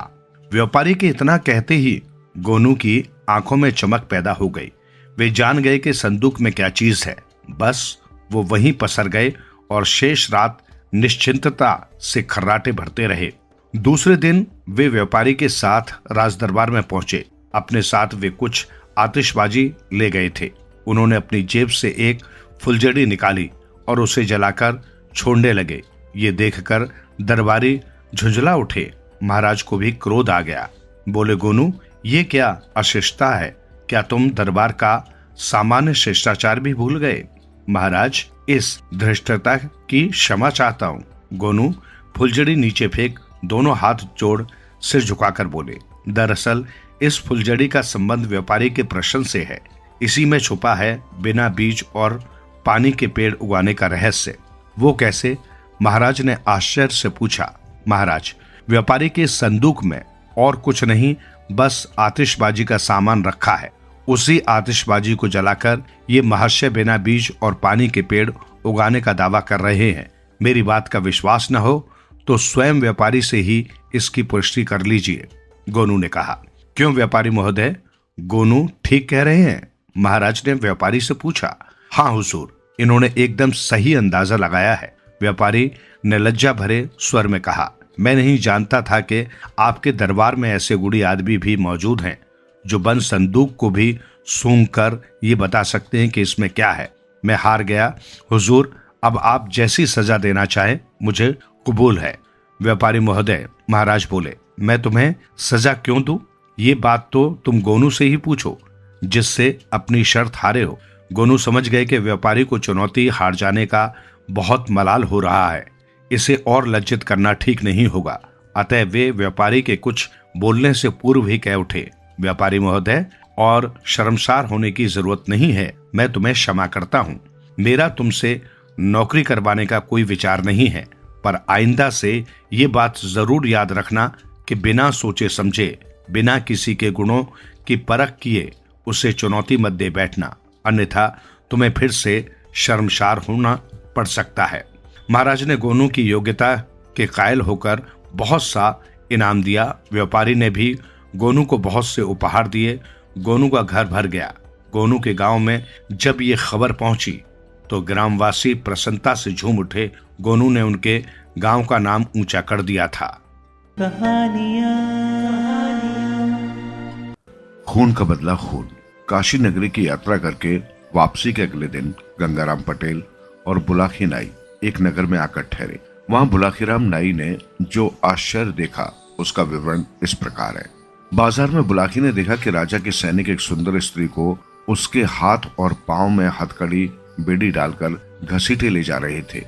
व्यापारी के इतना कहते ही गोनू की आंखों में चमक पैदा हो गई। वे जान गए कि संदूक में क्या चीज है। बस वो वहीं पसर गए और शेष रात निश्चिंतता से खर्राटे भरते रहे। दूसरे दिन वे व्यापारी के साथ राजदरबार में पहुंचे। अपने साथ वे कुछ आतिशबाजी ले गए थे। उन्होंने अपनी जेब से एक फुलझड़ी निकाली और उसे जलाकर छोड़ने लगे। ये देखकर दरबारी झुंझला उठे। महाराज को भी क्रोध आ गया। बोले, गोनू, ये क्या अशिष्टता है? क्या तुम दरबार का सामान्य शिष्टाचार भी भूल गए? महाराज, इस धृष्टता की क्षमा चाहता हूँ। गोनू फुलझड़ी नीचे फेंक दोनों हाथ जोड़ सिर झुकाकर बोले, दरअसल इस फुलझड़ी का संबंध व्यापारी के प्रश्न से है। इसी में छुपा है बिना बीज और पानी के पेड़ उगाने का रहस्य। वो कैसे? महाराज ने आश्चर्य से पूछा। महाराज, व्यापारी के संदूक में और कुछ नहीं, बस आतिशबाजी का सामान रखा है। उसी आतिशबाजी को जलाकर ये महर्षि बिना बीज और पानी के पेड़ उगाने का दावा कर रहे हैं। मेरी बात का विश्वास न हो तो स्वयं व्यापारी से ही इसकी पुष्टि कर लीजिए। गोनू ने कहा। क्यों व्यापारी महोदय, गोनू ठीक कह रहे हैं? महाराज ने व्यापारी से पूछा। हाँ हुजूर, इन्होंने एकदम सही अंदाजा लगाया है। व्यापारी ने लज्जा भरे स्वर में कहा, मैं नहीं जानता था कि आपके दरबार में ऐसे गुणी आदमी भी मौजूद हैं जो बंद संदूक को भी सूंघ कर ये बता सकते हैं कि इसमें क्या है। मैं हार गया हुजूर, अब आप जैसी सजा देना चाहे मुझे कबूल है। व्यापारी महोदय, महाराज बोले, मैं तुम्हें सजा क्यों दूं? ये बात तो तुम गोनू से ही पूछो जिससे अपनी शर्त हारे हो। गोनू समझ गए कि व्यापारी को चुनौती हार जाने का बहुत मलाल हो रहा है। इसे और लज्जित करना ठीक नहीं होगा। अतः वे व्यापारी के कुछ बोलने से पूर्व ही कह उठे, व्यापारी महोदय, और शर्मसार होने की जरूरत नहीं है। मैं तुम्हें क्षमा करता हूँ। मेरा तुमसे नौकरी करवाने का कोई विचार नहीं है, पर आइंदा से ये बात जरूर याद रखना कि बिना सोचे समझे, बिना किसी के गुणों की परख किए उसे चुनौती मत दे बैठना, अन्यथा तुम्हें फिर से शर्मसार होना पड़ सकता है। महाराज ने गोनू की योग्यता के कायल होकर बहुत सा इनाम दिया। व्यापारी ने भी गोनू को बहुत से उपहार दिए। गोनू का घर भर गया। गोनू के गांव में जब ये खबर पहुंची तो ग्रामवासी प्रसन्नता से झूम उठे। गोनू ने उनके गांव का नाम ऊंचा कर दिया था। खून का बदला खून। काशी नगरी की यात्रा करके वापसी के अगले दिन गंगाराम पटेल और बुलाकी नाई एक नगर में आकर ठहरे। वहां बुलाकीराम नाई ने जो आश्चर्य देखा उसका विवरण इस प्रकार है। बाजार में बुलाकी ने देखा कि राजा के सैनिक एक सुंदर स्त्री को उसके हाथ और पांव में हथकड़ी बेड़ी डालकर घसीटे ले जा रहे थे।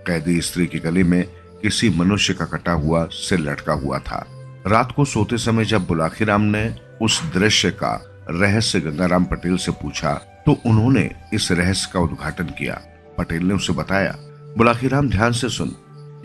कैदी स्त्री के गले में किसी मनुष्य का कटा हुआ सिर लटका हुआ था। रात को सोते समय जब बुलाकीराम ने उस दृश्य का रहस्य गंगाराम पटेल से पूछा तो उन्होंने इस रहस्य का उद्घाटन किया। पटेल ने उसे बताया, बुलाकीराम ध्यान से सुन,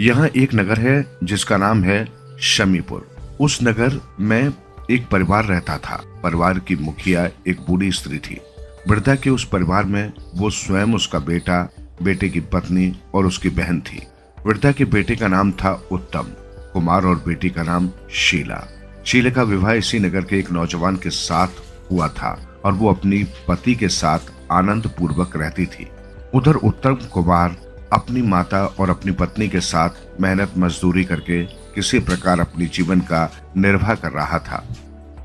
यहाँ एक नगर है जिसका नाम है शमीपुर। उस नगर में एक परिवार रहता था। परिवार की मुखिया एक बूढ़ी स्त्री थी। वृद्धा के उस परिवार में वो स्वयं, उसका बेटा, बेटे की पत्नी और उसकी बहन थी। वृद्धा के बेटे का नाम था उत्तम कुमार और बेटी का नाम शीला। शीला का विवाह इसी नगर के एक नौजवान के साथ हुआ था और वो अपनी पति के साथ आनंद पूर्वक रहती थी। उधर उत्तम कुमार अपनी माता और अपनी पत्नी के साथ मेहनत मजदूरी करके किसी प्रकार अपनी जीवन का निर्वाह कर रहा था।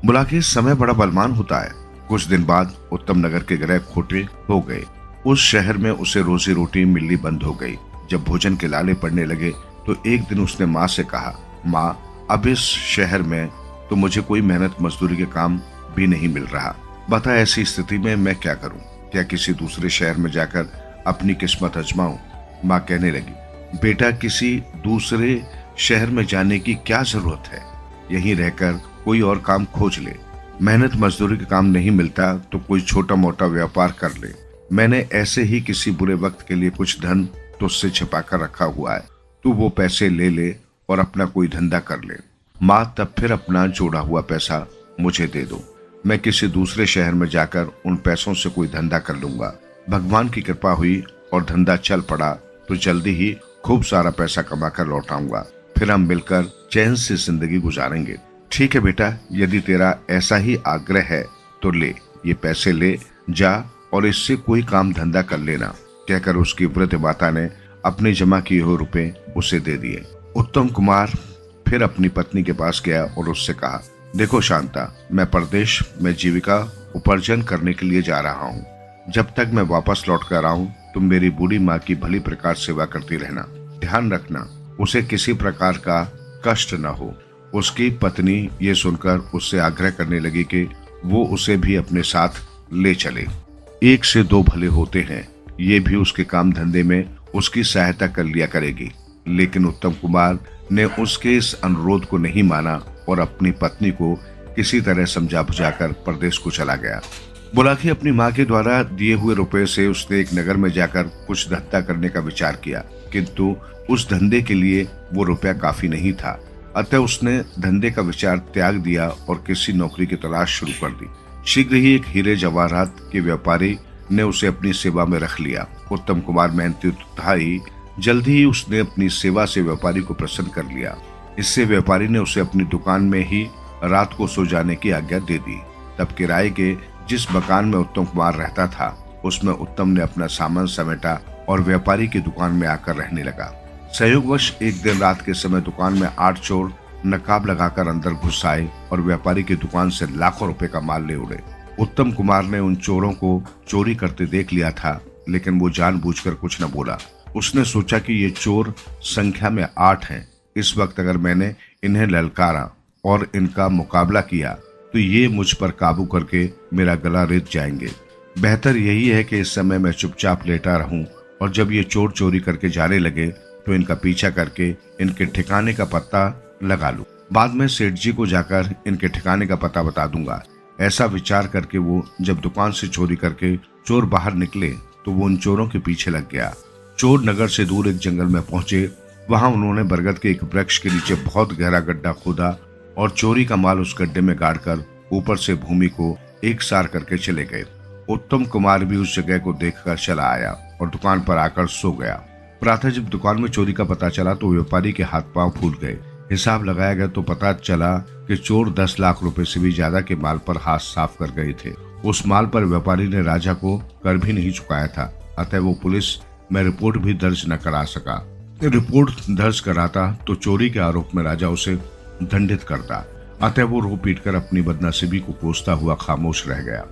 बुलाकी समय बड़ा बलवान होता है। कुछ दिन बाद उत्तम नगर के ग्रह खोटे हो गए। उस शहर में उसे रोजी रोटी मिलनी बंद हो गई। जब भोजन के लाले पड़ने लगे तो एक दिन उसने माँ से कहा, माँ, अब इस शहर में तो मुझे कोई मेहनत मजदूरी के काम भी नहीं मिल रहा। बता, ऐसी स्थिति में मैं क्या करूं? क्या किसी दूसरे शहर में जाकर अपनी किस्मत आजमाऊं? माँ कहने लगी, बेटा, किसी दूसरे शहर में जाने की क्या जरूरत है? यहीं रहकर कोई और काम खोज ले। मेहनत मजदूरी का काम नहीं मिलता तो कोई छोटा मोटा व्यापार कर ले। मैंने ऐसे ही किसी बुरे वक्त के लिए कुछ धन तुझसे छिपा कर रखा हुआ है। तू वो पैसे ले ले और अपना कोई धंधा कर ले। माँ, तब फिर अपना जोड़ा हुआ पैसा मुझे दे दो। मैं किसी दूसरे शहर में जाकर उन पैसों से कोई धंधा कर लूंगा। भगवान की कृपा हुई और धंधा चल पड़ा तो जल्दी ही खूब सारा पैसा कमा कर लौट आऊंगा। फिर हम मिलकर चैन से जिंदगी गुजारेंगे। ठीक है बेटा, यदि तेरा ऐसा ही आग्रह है तो ले, ये पैसे ले जा और इससे कोई काम धंधा कर लेना। कहकर उसकी वृद्ध माता ने अपने जमा किए हुए रुपए उसे दे दिए। उत्तम कुमार फिर अपनी पत्नी के पास गया और उससे कहा, देखो शांता, मैं परदेश में जीविका उपार्जन करने के लिए जा रहा हूँ। जब तक मैं वापस लौट कर आऊं तुम मेरी बूढ़ी माँ की भली प्रकार सेवा करती रहना। ध्यान रखना उसे किसी प्रकार का कष्ट न हो। उसकी पत्नी ये सुनकर उससे आग्रह करने लगी कि वो उसे भी अपने साथ ले चले। एक से दो भले होते हैं, ये भी उसके काम धंधे में उसकी सहायता कर लिया करेगी। लेकिन उत्तम कुमार ने उसके इस अनुरोध को नहीं माना और अपनी पत्नी को किसी तरह समझा बुझाकर प्रदेश को चला गया। बुलाकी अपनी माँ के द्वारा दिए हुए रुपए से उसने एक नगर में जाकर कुछ धंधा करने का विचार किया, किंतु उस धंधे के लिए वो रुपया काफी नहीं था। अतः उसने धंधे का विचार त्याग दिया और किसी नौकरी की तलाश शुरू कर दी। शीघ्र ही एक हीरे जवाहरात के व्यापारी ने उसे अपनी सेवा में रख लिया। उत्तम कुमार मेहनती था ही, जल्दी ही उसने अपनी सेवा से व्यापारी को प्रसन्न कर लिया। इससे व्यापारी ने उसे अपनी दुकान में ही रात को सो जाने की आज्ञा दे दी। तब किराए के जिस मकान में उत्तम कुमार रहता था, उसमें उत्तम ने अपना सामान समेटा और व्यापारी की दुकान में आकर रहने लगा। संयोगवश एक दिन रात के समय दुकान में 8 चोर नकाब लगाकर अंदर घुस आए और व्यापारी की दुकान से लाखों रुपए का माल ले उड़े। उत्तम कुमार ने उन चोरों को चोरी करते देख लिया था, लेकिन वो जानबूझकर कुछ न बोला। उसने सोचा कि ये चोर संख्या में 8 हैं। इस वक्त अगर मैंने इन्हें ललकारा और इनका मुकाबला किया तो ये मुझ पर काबू करके मेरा गला रेत जाएंगे। बेहतर यही है कि इस समय मैं चुपचाप लेटा रहूं और जब ये चोर चोरी करके जाने लगे तो इनका पीछा करके इनके ठिकाने का पता लगा लूं। बाद में सेठ जी को जाकर इनके ठिकाने का पता बता दूंगा। ऐसा विचार करके वो जब दुकान से चोरी करके चोर बाहर निकले तो वो उन चोरों के पीछे लग गया। चोर नगर से दूर एक जंगल में पहुंचे। वहां उन्होंने बरगद के एक वृक्ष के नीचे बहुत गहरा गड्ढा खोदा और चोरी का माल उस गड्ढे में गाड़कर ऊपर से भूमि को एक सार करके चले गए। उत्तम कुमार भी उस जगह को देखकर चला आया और दुकान पर आकर सो गया। प्रातः जब दुकान में चोरी का पता चला तो व्यापारी के हाथ पांव फूल गए। हिसाब लगाया गया तो पता चला कि चोर 10 लाख रुपए से भी ज्यादा के माल पर हाथ साफ कर गए थे। उस माल पर व्यापारी ने राजा को कर भी नहीं चुकाया था, अतः वो पुलिस में रिपोर्ट भी दर्ज न करा सका। रिपोर्ट दर्ज कराता तो चोरी के आरोप में राजा उसे दंडित करता, अतः वो रो पीट कर अपनी बदनसीबी को कोसता हुआ खामोश रह गया।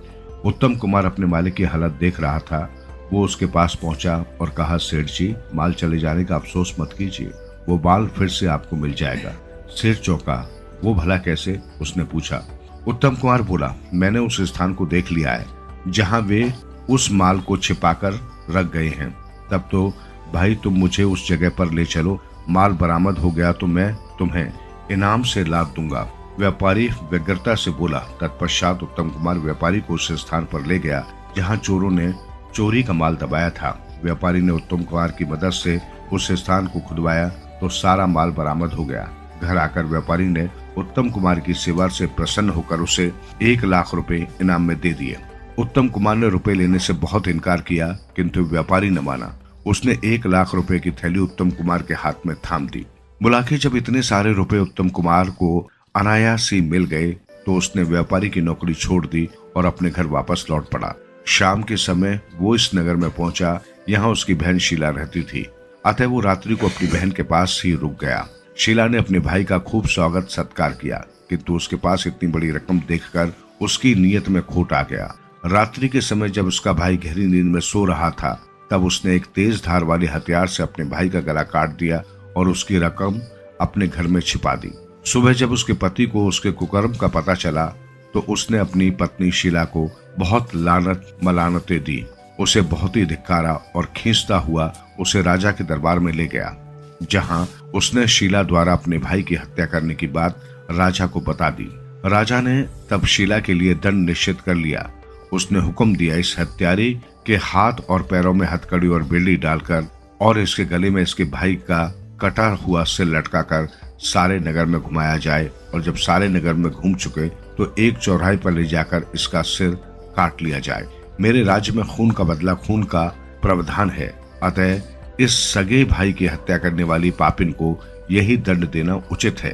उत्तम कुमार अपने मालिक की हालत देख रहा था। वो उसके पास पहुंचा और कहा, सेठ जी, माल चले जाने का अफसोस मत कीजिए, वो माल फिर से आपको मिल जाएगा। सेठ चौंका। वो भला कैसे? उसने पूछा। उत्तम कुमार बोला, मैंने उस स्थान को देख लिया है जहां वे उस माल को छिपाकर रख गए हैं। तब तो भाई तुम मुझे उस जगह पर ले चलो। माल बरामद हो गया तो मैं तुम्हें इनाम से लाभ दूंगा। व्यापारी व्यग्रता से बोला। तत्पश्चात उत्तम कुमार व्यापारी को उस स्थान पर ले गया जहां चोरों ने चोरी का माल दबाया था। व्यापारी ने उत्तम कुमार की मदद से उस स्थान को खुदवाया तो सारा माल बरामद हो गया। घर आकर व्यापारी ने उत्तम कुमार की सेवा से प्रसन्न होकर उसे 1 लाख रुपए इनाम में दे दिए। उत्तम कुमार ने रुपए लेने से बहुत इनकार किया, किंतु व्यापारी न माना। उसने 1 लाख रुपए की थैली उत्तम कुमार के हाथ में थाम दी। बुलाके जब इतने सारे रुपए उत्तम कुमार को अनायास ही मिल गए तो उसने व्यापारी की नौकरी छोड़ दी और अपने घर वापस लौट पड़ा। शाम के समय वो इस नगर में पहुंचा। यहाँ उसकी बहन शीला रहती थी, अतः वो रात्रि को अपनी बहन के पास ही रुक गया। शीला ने अपने भाई का खूब स्वागत सत्कार किया, किंतु उसके पास इतनी बड़ी रकम देखकर उसकी नीयत में खोट आ गया। रात्रि के समय जब उसका भाई गहरी नींद में सो रहा था, तब उसने एक तेज धार वाले हथियार से अपने भाई का गला काट दिया और उसकी रकम अपने घर में छिपा दी। सुबह जब उसके पति को उसके कुकर्म का पता चला तो उसने अपनी पत्नी शीला को बहुत लानत मलानतें दी। उसे बहुत ही धिक्कारा और खींचता हुआ उसे राजा के दरबार में ले गया, जहां उसने शीला द्वारा अपने भाई की हत्या करने की बात राजा को बता दी। राजा ने तब शीला के लिए दंड निश्चित कर लिया। उसने हुक्म दिया, इस हत्यारे के हाथ और पैरों में हथकड़ी और बेड़ी डालकर और इसके गले में इसके भाई का कटा हुआ सिर लटकाकर सारे नगर में घुमाया जाए, और जब सारे नगर में घूम चुके तो एक चौराहे पर ले जाकर इसका सिर काट लिया जाए। मेरे राज्य में खून का बदला खून का प्रावधान है, अतः इस सगे भाई की हत्या करने वाली पापिन को यही दंड देना उचित है।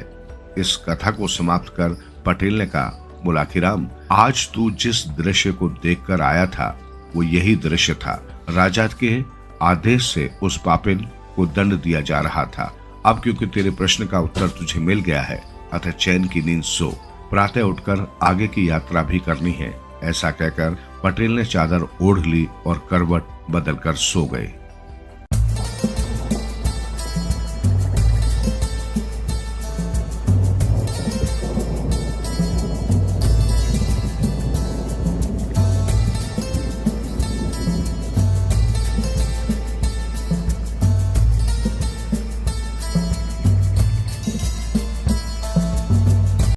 इस कथा को समाप्त कर पटेल ने कहा, बुलाकीराम, आज तू जिस दृश्य को देखकर आया था वो यही दृश्य था। राजा के आदेश से उस पापिन को दंड दिया जा रहा था। अब क्योंकि तेरे प्रश्न का उत्तर तुझे मिल गया है, अतः चैन की नींद सो। प्रातः उठकर आगे की यात्रा भी करनी है। ऐसा कहकर पटेल ने चादर ओढ़ ली और करवट बदलकर सो गए।